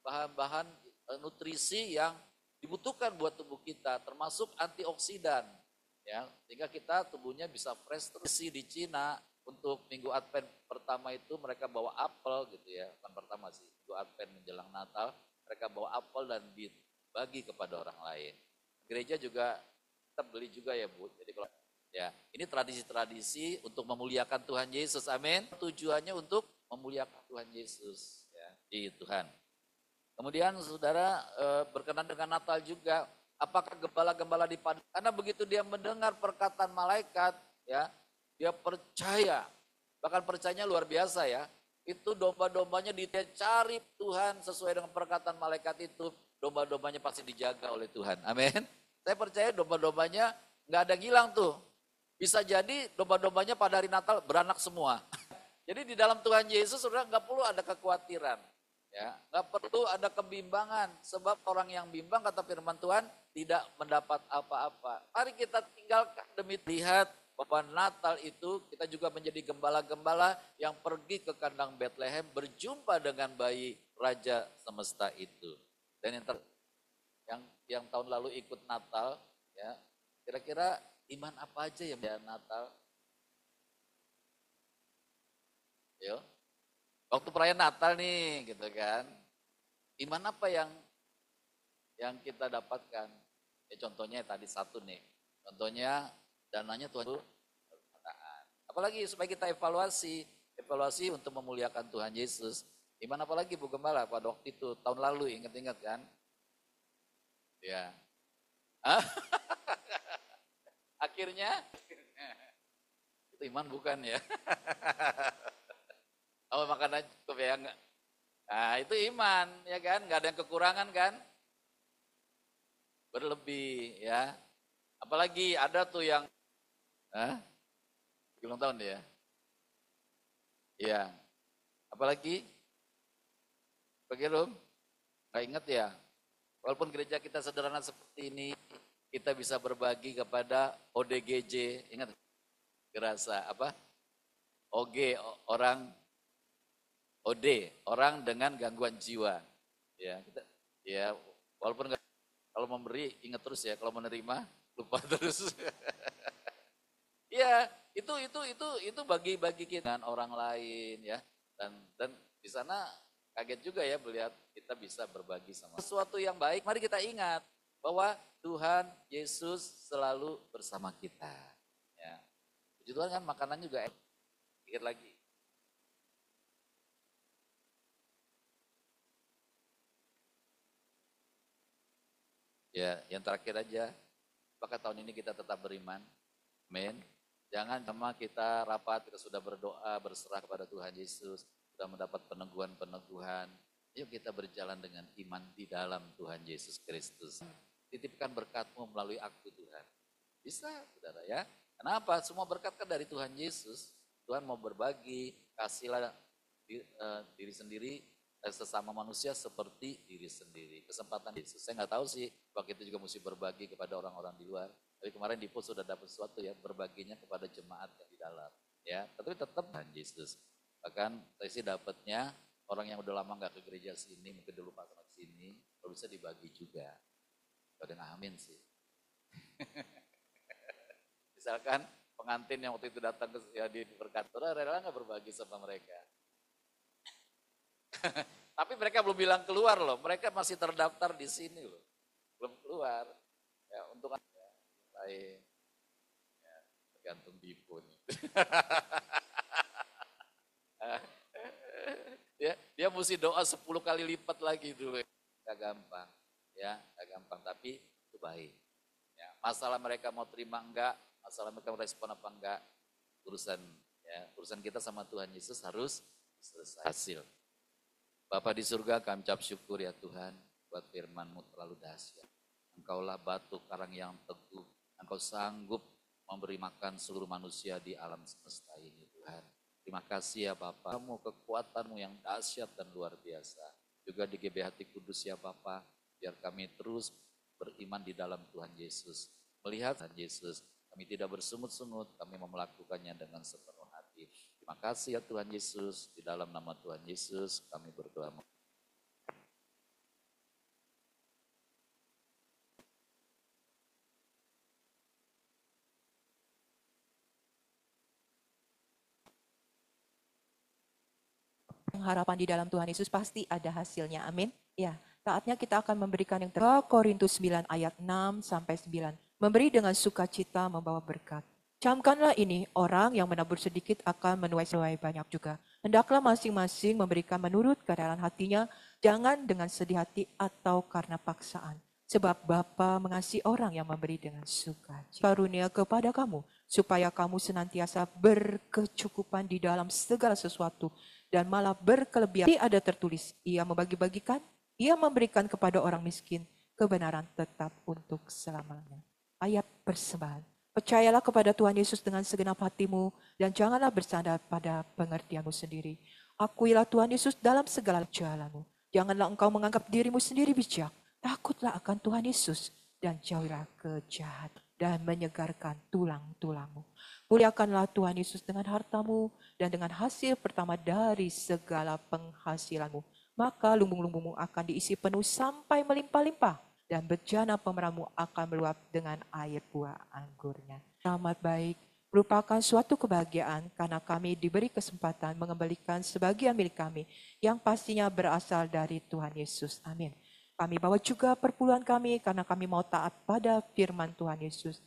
bahan-bahan nutrisi yang dibutuhkan buat tubuh kita, termasuk antioksidan. Ya, sehingga kita tubuhnya bisa fresh terus. Di Cina untuk minggu Advent pertama itu mereka bawa apel gitu ya, bukan pertama sih, minggu Advent menjelang Natal mereka bawa apel dan dibagi kepada orang lain. Gereja juga kita beli juga ya Bu. Jadi kalau ya ini tradisi-tradisi untuk memuliakan Tuhan Yesus, amin. Tujuannya untuk memuliakan Tuhan Yesus, ya, di Tuhan. Kemudian saudara berkenan dengan Natal juga. Apakah gembala-gembala di padang? Karena begitu dia mendengar perkataan malaikat, ya, dia percaya. Bahkan percayanya luar biasa ya. Itu domba-dombanya dicari Tuhan sesuai dengan perkataan malaikat itu. Domba-dombanya pasti dijaga oleh Tuhan. Amin. Saya percaya domba-dombanya nggak ada yang hilang tuh. Bisa jadi domba-dombanya pada hari Natal beranak semua. Jadi di dalam Tuhan Yesus saudara nggak perlu ada kekhawatiran. Ya, nggak perlu ada kebimbangan. Sebab orang yang bimbang kata firman Tuhan tidak mendapat apa-apa. Mari kita tinggalkan demi lihat bahwa Natal itu kita juga menjadi gembala-gembala yang pergi ke kandang Bethlehem berjumpa dengan bayi Raja semesta itu. Dan yang tahun lalu ikut Natal, ya, kira-kira iman apa aja yang dia Natal? Yo, waktu perayaan Natal nih, gitu kan? Iman apa yang kita dapatkan? Ya, contohnya tadi satu nih, contohnya dananya Tuhan itu. Apalagi supaya kita evaluasi untuk memuliakan Tuhan Yesus. Iman apa lagi Bu Gembala pada waktu itu tahun lalu, ingat-ingat kan? Ya. Akhirnya itu iman bukan ya? Oh makanan cukup ya enggak? Nah itu iman ya kan, nggak ada yang kekurangan kan? Berlebih ya. Apalagi ada tuh yang, ulang tahun ya? Iya. Apalagi? Bagi rum? Nggak ingat ya? Walaupun gereja kita sederhana seperti ini, kita bisa berbagi kepada ODGJ, ingat? Gerasa apa? OG, orang OD, orang dengan gangguan jiwa. Ya, ya walaupun kalau memberi ingat terus ya, kalau menerima lupa terus. Ya, itu bagi kita dengan orang lain ya. Dan di sana kaget juga ya melihat kita bisa berbagi sama sesuatu yang baik. Mari kita ingat bahwa Tuhan Yesus selalu bersama kita. Ya. Puji Tuhan kan makanan juga ingat lagi. Ya, yang terakhir aja, apakah tahun ini kita tetap beriman? Amin. Jangan cuma kita rapat, kita sudah berdoa, berserah kepada Tuhan Yesus, sudah mendapat peneguhan-peneguhan. Yuk kita berjalan dengan iman di dalam Tuhan Yesus Kristus. Titipkan berkat-Mu melalui aku Tuhan. Bisa, saudara ya. Kenapa? Semua berkat kan dari Tuhan Yesus. Tuhan mau berbagi, kasihlah diri sendiri, sesama manusia seperti diri sendiri. Kesempatan Yesus. Saya nggak tahu sih, bahwa kita juga mesti berbagi kepada orang-orang di luar. Tapi kemarin di post sudah dapat sesuatu ya, berbaginya kepada jemaat yang di dalam. Ya, tapi tetap Tuhan Yesus. Bahkan saya sih dapatnya orang yang udah lama nggak ke gereja sini, mungkin dulu lupa sama sini, kalau bisa dibagi juga. Ada yang amin sih. Misalkan pengantin yang waktu itu datang ke ya, di berkantor, rela nggak berbagi sama mereka. Tapi mereka belum bilang keluar loh, mereka masih terdaftar di sini loh, belum keluar. Ya untuk lain, ya, tergantung Bipo nih. Ya, dia mesti doa 10 kali lipat lagi dulu. Gak gampang, ya, gak gampang. Tapi itu baik. Ya, masalah mereka mau terima enggak, masalah mereka mau respon apa enggak, urusan kita sama Tuhan Yesus harus selesai. Hasil. Bapa di surga, kami ucap syukur ya Tuhan buat firman-Mu terlalu dahsyat. Engkaulah batu karang yang teguh. Engkau sanggup memberi makan seluruh manusia di alam semesta ini Tuhan. Terima kasih ya Bapa, kamu kekuatanmu yang dahsyat dan luar biasa. Juga di GBHT Kudus ya Bapa, biar kami terus beriman di dalam Tuhan Yesus. Melihat Tuhan Yesus, kami tidak bersungut-sungut, kami mau melakukannya dengan sepenuh hati. Terima kasih ya Tuhan Yesus, di dalam nama Tuhan Yesus kami berdoa. Harapan di dalam Tuhan Yesus pasti ada hasilnya. Amin. Ya, saatnya kita akan memberikan yang 2 Korintus 9 ayat 6 sampai 9. Memberi dengan sukacita membawa berkat. Camkanlah ini, orang yang menabur sedikit akan menuai banyak juga. Hendaklah masing-masing memberikan menurut keadaan hatinya, jangan dengan sedih hati atau karena paksaan. Sebab Bapa mengasihi orang yang memberi dengan sukacita. Karunia kepada kamu, supaya kamu senantiasa berkecukupan di dalam segala sesuatu, dan malah berkelebihan. Ada tertulis, ia membagi-bagikan, ia memberikan kepada orang miskin, kebenaran tetap untuk selamanya. Ayat persembahan. Percayalah kepada Tuhan Yesus dengan segenap hatimu, dan janganlah bersandar pada pengertianmu sendiri. Akuilah Tuhan Yesus dalam segala jalanmu. Janganlah engkau menganggap dirimu sendiri bijak. Takutlah akan Tuhan Yesus, dan jauhilah kejahatan, dan menyegarkan tulang-tulangmu. Muliakanlah Tuhan Yesus dengan hartamu dan dengan hasil pertama dari segala penghasilanmu. Maka lumbung-lumbungmu akan diisi penuh sampai melimpah-limpah, dan bejana pemerahmu akan meluap dengan air buah anggurnya. Selamat baik merupakan suatu kebahagiaan karena kami diberi kesempatan mengembalikan sebagian milik kami yang pastinya berasal dari Tuhan Yesus. Amin. Kami bawa juga perpuluhan kami karena kami mau taat pada firman Tuhan Yesus.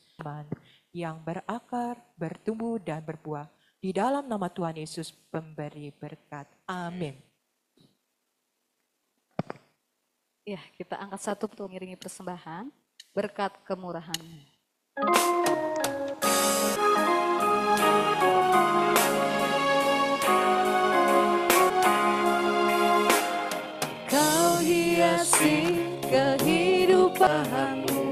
Yang berakar, bertumbuh, dan berbuah. Di dalam nama Tuhan Yesus pemberi berkat. Amin. Ya, kita angkat satu untuk mengiringi persembahan. Berkat kemurahan-Mu. Kau hiasi kehidupanmu.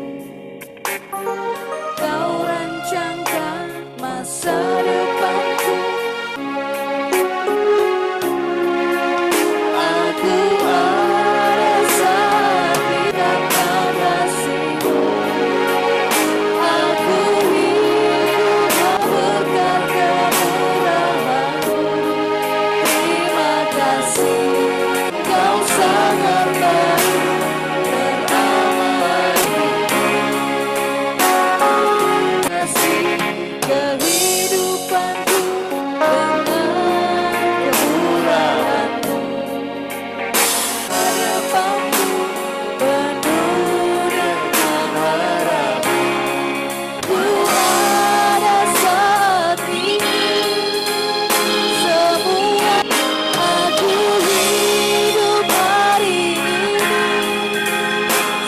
Kau rancangkan masa depanku. Aku ada saat di dalam kasih-Mu. Aku hidup berkat kemurahan-Mu. Terima kasih, Kau sangat baik, teramat. Kasih kehidupanku dengan kemurahan-Mu. Harapanku penuh dengan harapan. Ku ada saat ini, semua aku hidup hari ini.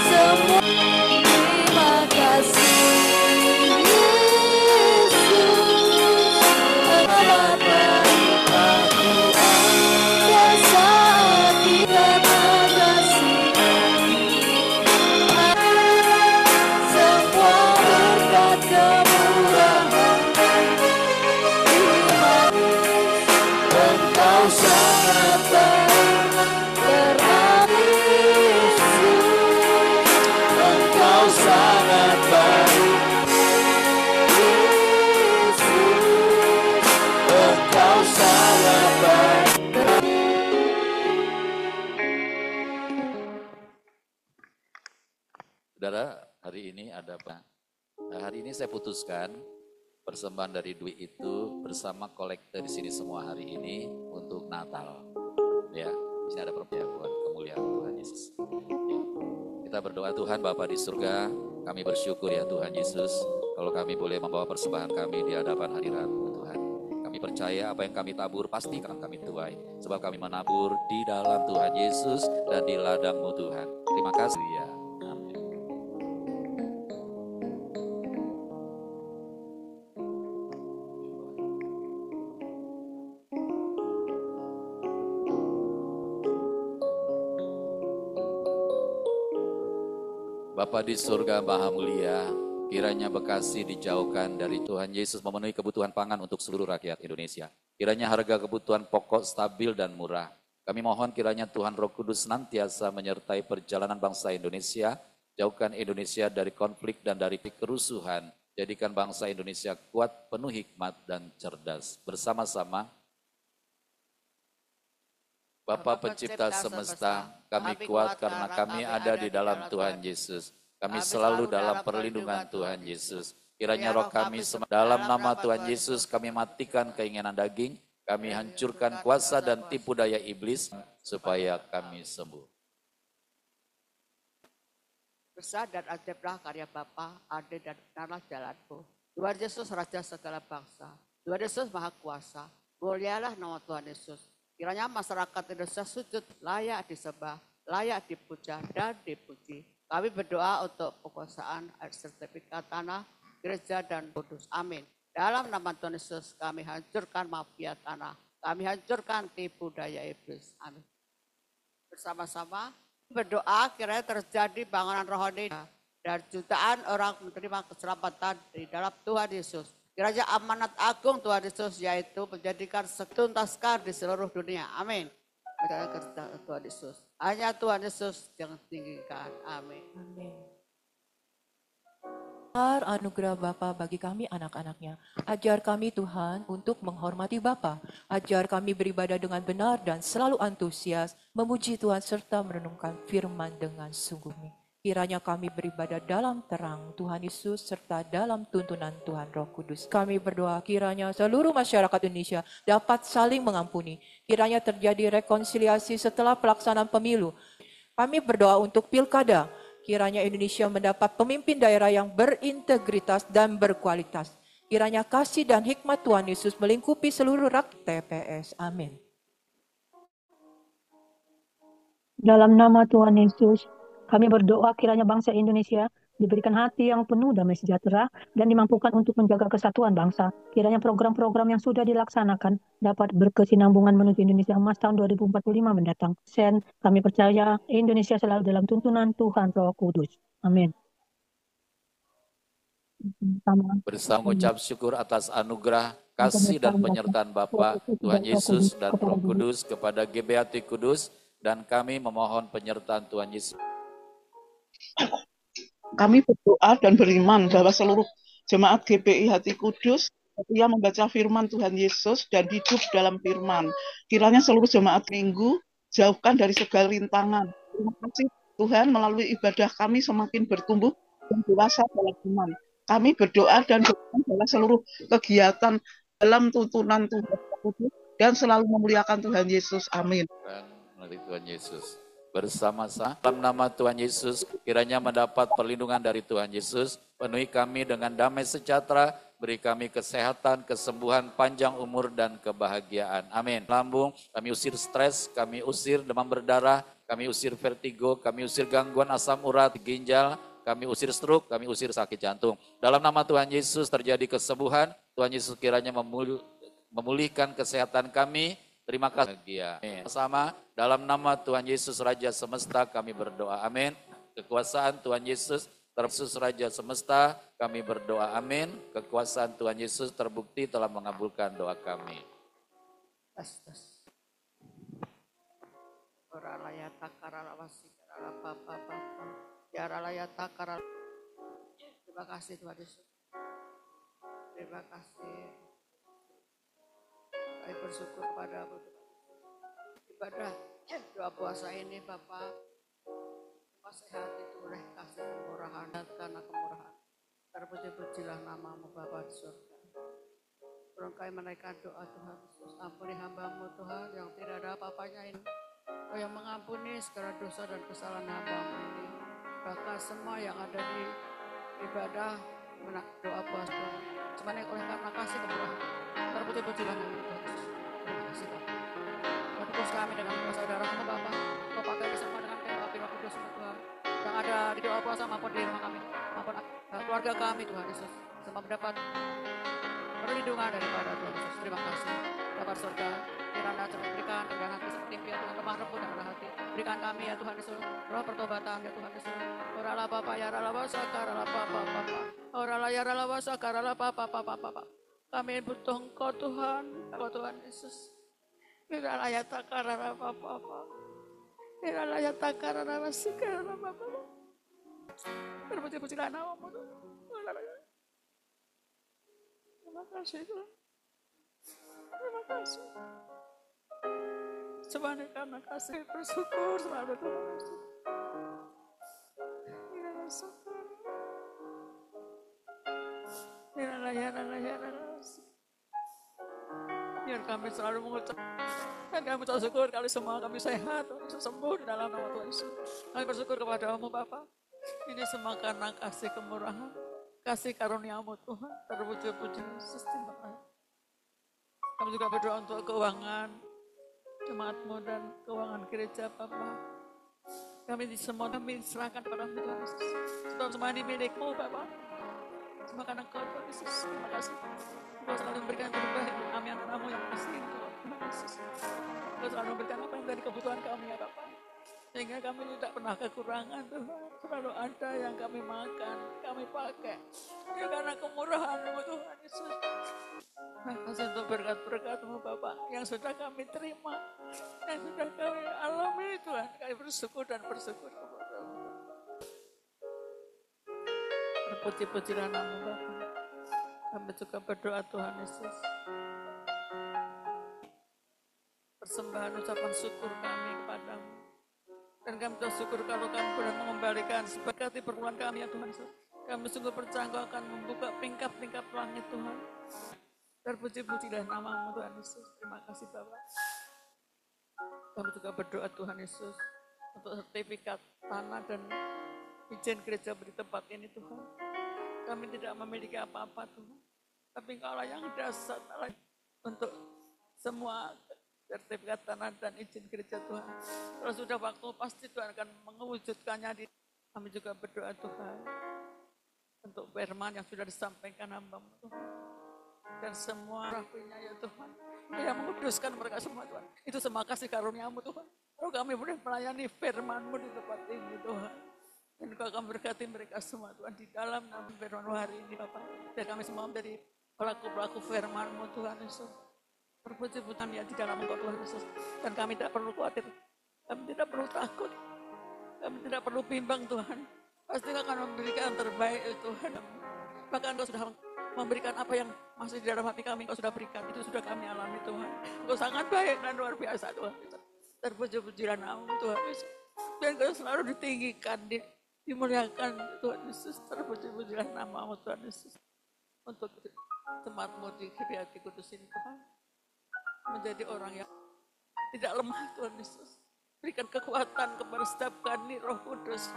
Semua terima kasih Yesus, amat baik aku ada saat ini. Terima kasih semua berkat kemurahan. Engkau sangat baik, terakhir Yesus. Engkau sangat baik, Yesus. Engkau sangat baik. Saudara, hari ini ada hari ini saya putuskan persembahan dari Dwi itu bersama kolektor di sini semua hari ini untuk Natal. Ya, di sini ada persembahan buat kemuliaan Tuhan Yesus. Ya. Kita berdoa, Tuhan Bapa di surga, kami bersyukur ya Tuhan Yesus, kalau kami boleh membawa persembahan kami di hadapan hadirat-Mu Tuhan. Kami percaya apa yang kami tabur pasti akan kami tuai, sebab kami menabur di dalam Tuhan Yesus dan di ladang-Mu Tuhan. Terima kasih ya. Amin. Bapa di surga Maha Mulia, kiranya Bekasi dijauhkan dari Tuhan Yesus memenuhi kebutuhan pangan untuk seluruh rakyat Indonesia. Kiranya harga kebutuhan pokok stabil dan murah. Kami mohon kiranya Tuhan Roh Kudus senantiasa menyertai perjalanan bangsa Indonesia, jauhkan Indonesia dari konflik dan dari kerusuhan, jadikan bangsa Indonesia kuat, penuh hikmat dan cerdas. Bersama-sama, Bapa Pencipta semesta, kami kuat karena kami ada di dalam Tuhan Yesus. Kami selalu dalam perlindungan Tuhan Yesus. Kiranya roh kami dalam nama Tuhan Yesus kami matikan keinginan daging, kami hancurkan kuasa dan tipu daya iblis supaya kami sembuh. Besar dan ajaiblah karya Bapa, adil dan benarlah jalanmu. Tuhan Yesus Raja segala bangsa, Tuhan Yesus Maha Kuasa, mulialah nama Tuhan Yesus. Kiranya masyarakat Indonesia sujud, layak disembah, layak dipuja dan dipuji. Kami berdoa untuk penguasaan sertifikat tanah, gereja dan kudus. Amin. Dalam nama Tuhan Yesus kami hancurkan mafia tanah. Kami hancurkan tipu daya iblis. Amin. Bersama-sama berdoa kiranya terjadi bangunan rohani dan jutaan orang menerima keselamatan di dalam Tuhan Yesus. Kiranya amanat agung Tuhan Yesus yaitu menjadikan setuntaskan di seluruh dunia. Amin. Kerja Tuhan Yesus. Hanya Tuhan Yesus yang tinggikan. Amin. Amin. Anugerah Bapa bagi kami anak-anaknya. Ajar kami Tuhan untuk menghormati Bapa. Ajar kami beribadah dengan benar dan selalu antusias memuji Tuhan serta merenungkan firman dengan sungguh. Kiranya kami beribadah dalam terang Tuhan Yesus serta dalam tuntunan Tuhan Roh Kudus. Kami berdoa kiranya seluruh masyarakat Indonesia dapat saling mengampuni. Kiranya terjadi rekonsiliasi setelah pelaksanaan pemilu. Kami berdoa untuk pilkada. Kiranya Indonesia mendapat pemimpin daerah yang berintegritas dan berkualitas. Kiranya kasih dan hikmat Tuhan Yesus melingkupi seluruh rakyat TPS. Amin. Dalam nama Tuhan Yesus, kami berdoa kiranya bangsa Indonesia diberikan hati yang penuh damai sejahtera dan dimampukan untuk menjaga kesatuan bangsa. Kiranya program-program yang sudah dilaksanakan dapat berkesinambungan menuju Indonesia Emas tahun 2045 mendatang. Kami percaya Indonesia selalu dalam tuntunan Tuhan Roh Kudus. Amin. Bersama mengucap syukur atas anugerah, kasih dan penyertaan Bapa, Tuhan Yesus dan Roh Kudus kepada GBHT Kudus, dan kami memohon penyertaan Tuhan Yesus. Kami berdoa dan beriman bahwa seluruh jemaat GPI Hati Kudus setia membaca firman Tuhan Yesus dan hidup dalam firman. Kiranya seluruh jemaat minggu jauhkan dari segala rintangan. Terima kasih Tuhan, melalui ibadah kami semakin bertumbuh dan dewasa dalam iman. Kami berdoa dan beriman bahwa seluruh kegiatan dalam tuntunan Tuhan Kudus dan selalu memuliakan Tuhan Yesus. Amin. Melalui Tuhan Yesus. Bersama-sama dalam nama Tuhan Yesus, kiranya mendapat perlindungan dari Tuhan Yesus, penuhi kami dengan damai sejahtera, beri kami kesehatan, kesembuhan, panjang umur dan kebahagiaan. Amin. Lambung, kami usir stres, kami usir demam berdarah, kami usir vertigo, kami usir gangguan asam urat, ginjal, kami usir stroke, kami usir sakit jantung. Dalam nama Tuhan Yesus terjadi kesembuhan, Tuhan Yesus kiranya memulihkan kesehatan kami. Terima kasih. Amin. Sama dalam nama Tuhan Yesus Raja Semesta kami berdoa. Amin. Kekuasaan Tuhan Yesus Raja Semesta kami berdoa. Amin. Kekuasaan Tuhan Yesus terbukti telah mengabulkan doa kami. Terima kasih Tuhan Yesus. Terima kasih. Kami bersyukur kepada-Mu. Ibadah doa puasa ini Bapak, sehat itu oleh kasih kemurahan karena kemurahan. Terpuji-pujilah nama-Mu Bapa di surga. Tolong kami menaikkan doa Tuhan Yesus. Ampuni hamba-Mu Tuhan yang tidak ada apa-apanya ini. Kau yang mengampuni segala dosa dan kesalahan hamba-Mu ini. Bahkan semua yang ada di ibadah doa puasa. Semuanya oleh karena kasih kemurahan. Terpuji-pujilah nama Tuhan Yesus. Terima kasih Bapak. Kudus kami dengan kuasa darah-Mu Bapak. Kau pakai bersama dengan kayu api Roh Kudus Tuhan. Yang ada di doa puasa maupun di rumah kami. Maupun keluarga kami Tuhan Yesus. Semua mendapat perlindungan daripada Tuhan Yesus. Terima kasih. Bapak surga. Kiranya berikan kerendahan hati seperti impian Tuhan. Lemah lembut dan rendah hati. Berikan kami ya Tuhan Yesus. Roh pertobatan ya Tuhan Yesus. Oralah Bapak ya rala wasa karala Bapak. Oralah ya rala wasa karala Bapak. Kami butuh Engkau Tuhan, Engkau Tuhan Yesus. Bila layak takarana apa-apa. Bila layak takarana masikana apa-apa. Terpuji-pujilah namamu Tuhan. Terima kasih Tuhan. Terima kasih. Semuanya karena kasih bersyukur selalu Tuhan Yesus. Biar kami selalu mengucap dan kami bersyukur kali semua kami sehat, sembuh di dalam nama Tuhan Yesus. Kami bersyukur kepada-Mu Bapa. Ini semua karena kasih kemurahan, kasih karunia-Mu Tuhan. Terpuji-puji Yesus. Terima kasih. Kami juga berdoa untuk keuangan jemaat-Mu dan keuangan gereja Bapa. Kami semua kami serahkan kepada Tuhan Yesus. Sebab semua ini milik-Mu Bapa. Semua karena Kau Tuhan Yesus. Terima kasih. Kau selalu memberikan yang terbaik kami anak-anak-Mu yang kasih Tuhan Yesus. Kau selalu memberikan apa yang dari kebutuhan kami ya Bapa. Sehingga kami tidak pernah kekurangan Tuhan. Selalu ada yang kami makan, kami pakai. Ya karena kemurahan-Mu Tuhan Yesus. Terima kasih untuk berkat-berkat-Mu Bapak yang sudah kami terima, yang sudah kami alami Tuhan. Kami bersyukur dan bersyukur kepada-Mu. Terpuji-pujilah nama Bapa. Kami juga berdoa Tuhan Yesus. Persembahan ucapan syukur kami kepadamu. Dan kami bersyukur kalau kami boleh mengembalikan sebagai perpuluhan kami ya Tuhan Yesus. Kami sungguh percaya Engkau akan membuka tingkap-tingkap langit Tuhan. Terpuji-pujilah namamu Tuhan Yesus. Terima kasih Bapak. Kami juga berdoa Tuhan Yesus untuk sertifikat tanah dan izin gereja di tempat ini Tuhan. Kami tidak memiliki apa-apa Tuhan. Tapi Engkaulah yang dasar untuk semua sertifikat tanah dan izin gereja Tuhan. Kalau sudah waktu pasti Tuhan akan mewujudkannya. Kami juga berdoa Tuhan untuk firman yang sudah disampaikan hamba-Mu Tuhan. Dan semua rapinya ya Tuhan. Yang menguduskan mereka semua Tuhan. Itu semua kasih karunia-Mu Tuhan. Kalau kami boleh melayani firman-Mu di tempat ini Tuhan. Dan Engkau akan berkati mereka semua Tuhan. Di dalam nama firman hari ini Bapak. Dan kami semua menjadi pelaku-pelaku firman-Mu Tuhan Yesus. Berpuji-pujian ya di dalam Engkau Tuhan Yesus. Dan kami tidak perlu khawatir. Kami tidak perlu takut. Kami tidak perlu bimbang Tuhan. Pasti akan memberikan yang terbaik Tuhan. Bahkan Engkau sudah memberikan apa yang masih di dalam hati kami, Engkau sudah berikan. Itu sudah kami alami Tuhan. Engkau sangat baik dan luar biasa Tuhan. Terpuji-pujilah nama Tuhan Yesus. Dan Engkau selalu ditinggikan, dimuliakan Tuhan Yesus. Terpuji-pujilah nama Tuhan Yesus. Untuk jemaat-Mu di Hati Kudus ini Tuhan. Menjadi orang yang tidak lemah Tuhan Yesus. Berikan kekuatan kepada setiap kami Roh Kudus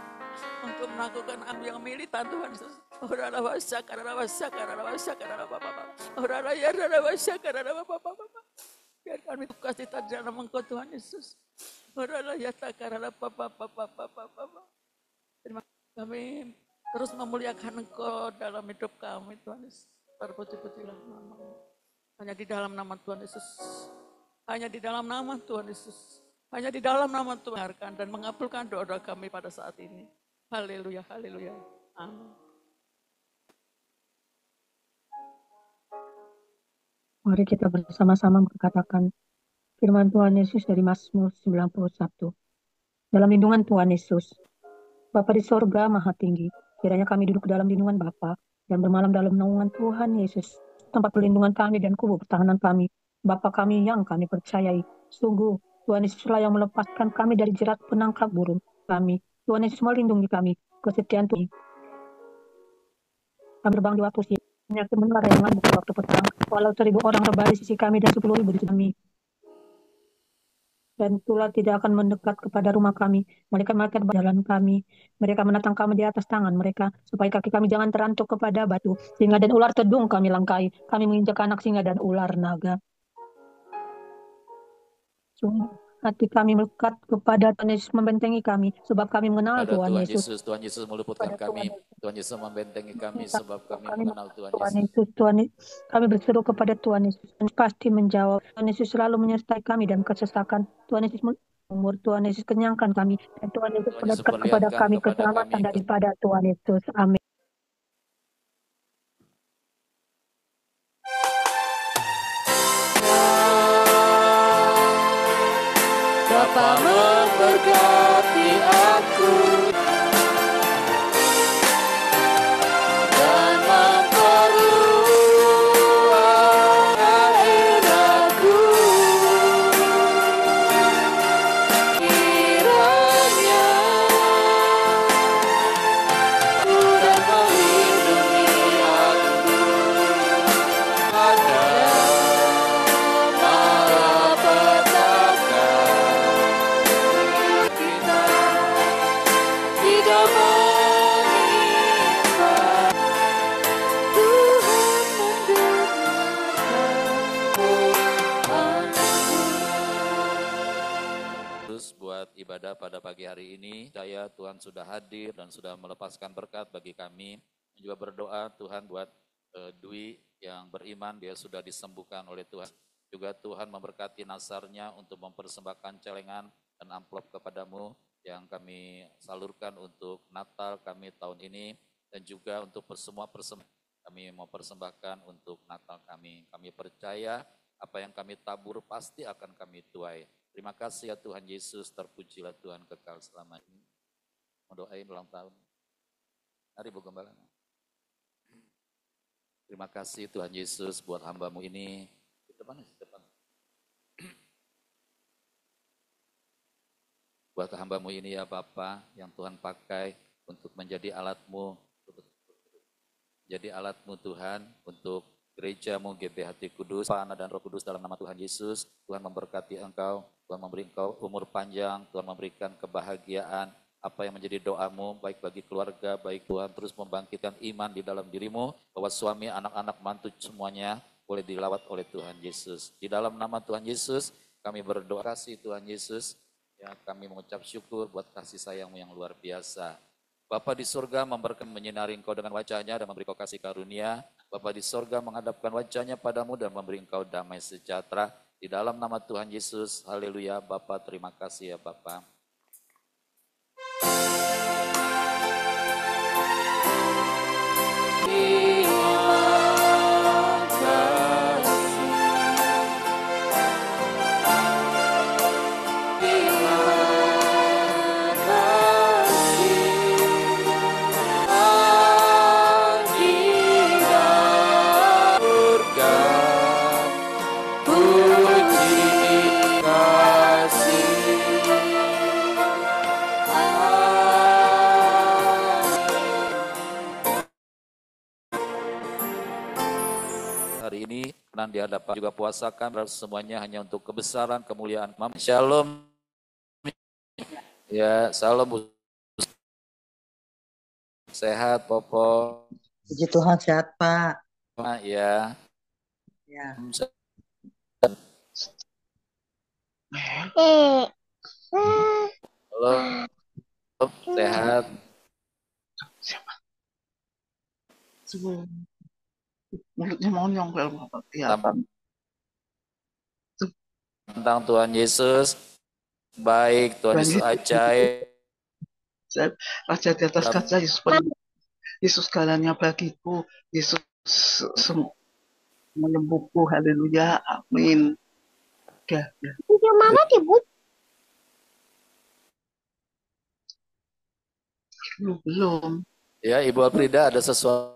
untuk melakukan yang militan Tuhan Yesus. Biar kami tugas kita di dalam Engkau Tuhan Yesus. Terima kasih kami terus memuliakan Engkau dalam hidup kami Tuhan Yesus. Terpuji-pujilah nama-Mu. Hanya di dalam nama Tuhan Yesus. Hanya di dalam nama Tuhan Yesus. Hanya di dalam nama Tuhan dan mengabulkan doa-doa kami pada saat ini. Haleluya, haleluya. Amin. Mari kita bersama-sama mengatakan firman Tuhan Yesus dari Mazmur 91. Dalam lindungan Tuhan Yesus. Bapa di sorga maha tinggi. Kiranya kami duduk dalam lindungan Bapa dan bermalam dalam naungan Tuhan Yesus. Tempat perlindungan kami dan kubu pertahanan kami. Bapa kami yang kami percayai. Sungguh Tuhan Yesuslah yang melepaskan kami dari jerat penangkap burung kami. Tuhan Yesus melindungi kami. Kesetiaan Tuhan. Kami terbang di waktu siang. Penyakit menular yang ngamuk di waktu petang. Walau 1000 orang rebah di sisi kami dan 10.000 di sisi kami. Dan tulah tidak akan mendekat kepada rumah kami. Mereka berjalan kami. Mereka menatang kami di atas tangan mereka. Supaya kaki kami jangan terantuk kepada batu. Singa dan ular tedung kami langkai. Kami menginjak anak singa dan ular naga. Sungguh hati kami melekat kepada Tuhan Yesus membentengi kami. Sebab kami mengenal Tuhan Yesus. Tuhan Yesus meluputkan kami. Tuhan Yesus membentengi kami sebab kami mengenal Tuhan Yesus. Kami berseru kepada Tuhan Yesus. Dan pasti menjawab. Tuhan Yesus selalu menyertai kami dalam kesesakan. Tuhan Yesus umur. Tuhan Yesus kenyangkan kami. Dan Tuhan Yesus perlihatkan kepada kami keselamatan daripada Tuhan Yesus. Amin. hari ini. Saya Tuhan sudah hadir dan sudah melepaskan berkat bagi kami. Juga berdoa Tuhan buat Dwi yang beriman, dia sudah disembuhkan oleh Tuhan. Juga Tuhan memberkati Nasarnya untuk mempersembahkan celengan dan amplop kepadamu yang kami salurkan untuk Natal kami tahun ini. Dan juga untuk semua persembahan kami mau persembahkan untuk Natal kami. Kami percaya apa yang kami tabur pasti akan kami tuai. Terima kasih ya Tuhan Yesus, terpujilah Tuhan kekal selamanya. Mendoain ulang tahun. Mari Bu Gembala. Terima kasih Tuhan Yesus buat hamba-Mu ini. Di depan. Buat hamba-Mu ini ya Bapa, yang Tuhan pakai untuk menjadi alat-Mu. Jadi alat-Mu Tuhan untuk gereja-Mu GBHT Kudus, Pak, Anak dan Roh Kudus dalam nama Tuhan Yesus. Tuhan memberkati Engkau, Tuhan memberi Engkau umur panjang, Tuhan memberikan kebahagiaan, apa yang menjadi doamu, baik bagi keluarga, baik Tuhan terus membangkitkan iman di dalam dirimu, bahwa suami, anak-anak, mantu semuanya boleh dilawat oleh Tuhan Yesus. Di dalam nama Tuhan Yesus, kami berdoa kasih Tuhan Yesus, ya kami mengucap syukur buat kasih sayang-Mu yang luar biasa. Bapa di surga memberkati menyinari Engkau dengan wajahnya dan memberi Engkau kasih karunia. Bapa di surga menghadapkan wajahnya padamu dan memberi Engkau damai sejahtera. Di dalam nama Tuhan Yesus, haleluya. Bapa terima kasih ya Bapa. Hari ini senang di hadapan juga puasakan semuanya hanya untuk kebesaran kemuliaan. Shalom. Ya, salam Bu. Sehat Popo. Puji Tuhan sehat Pak. Ya. Ya. Halo. Sehat. Siapa? Mulutnya monyong kalau apa kelihatan. Tentang Tuhan Yesus, baik Tuhan Yesus ajaib. Raja di atas kaca, Yesus segalanya bagiku, Yesus menyembuhku, haleluya, amin. Udah. Mana Bu? Belum. Ya, Ibu Aprida ada sesuatu.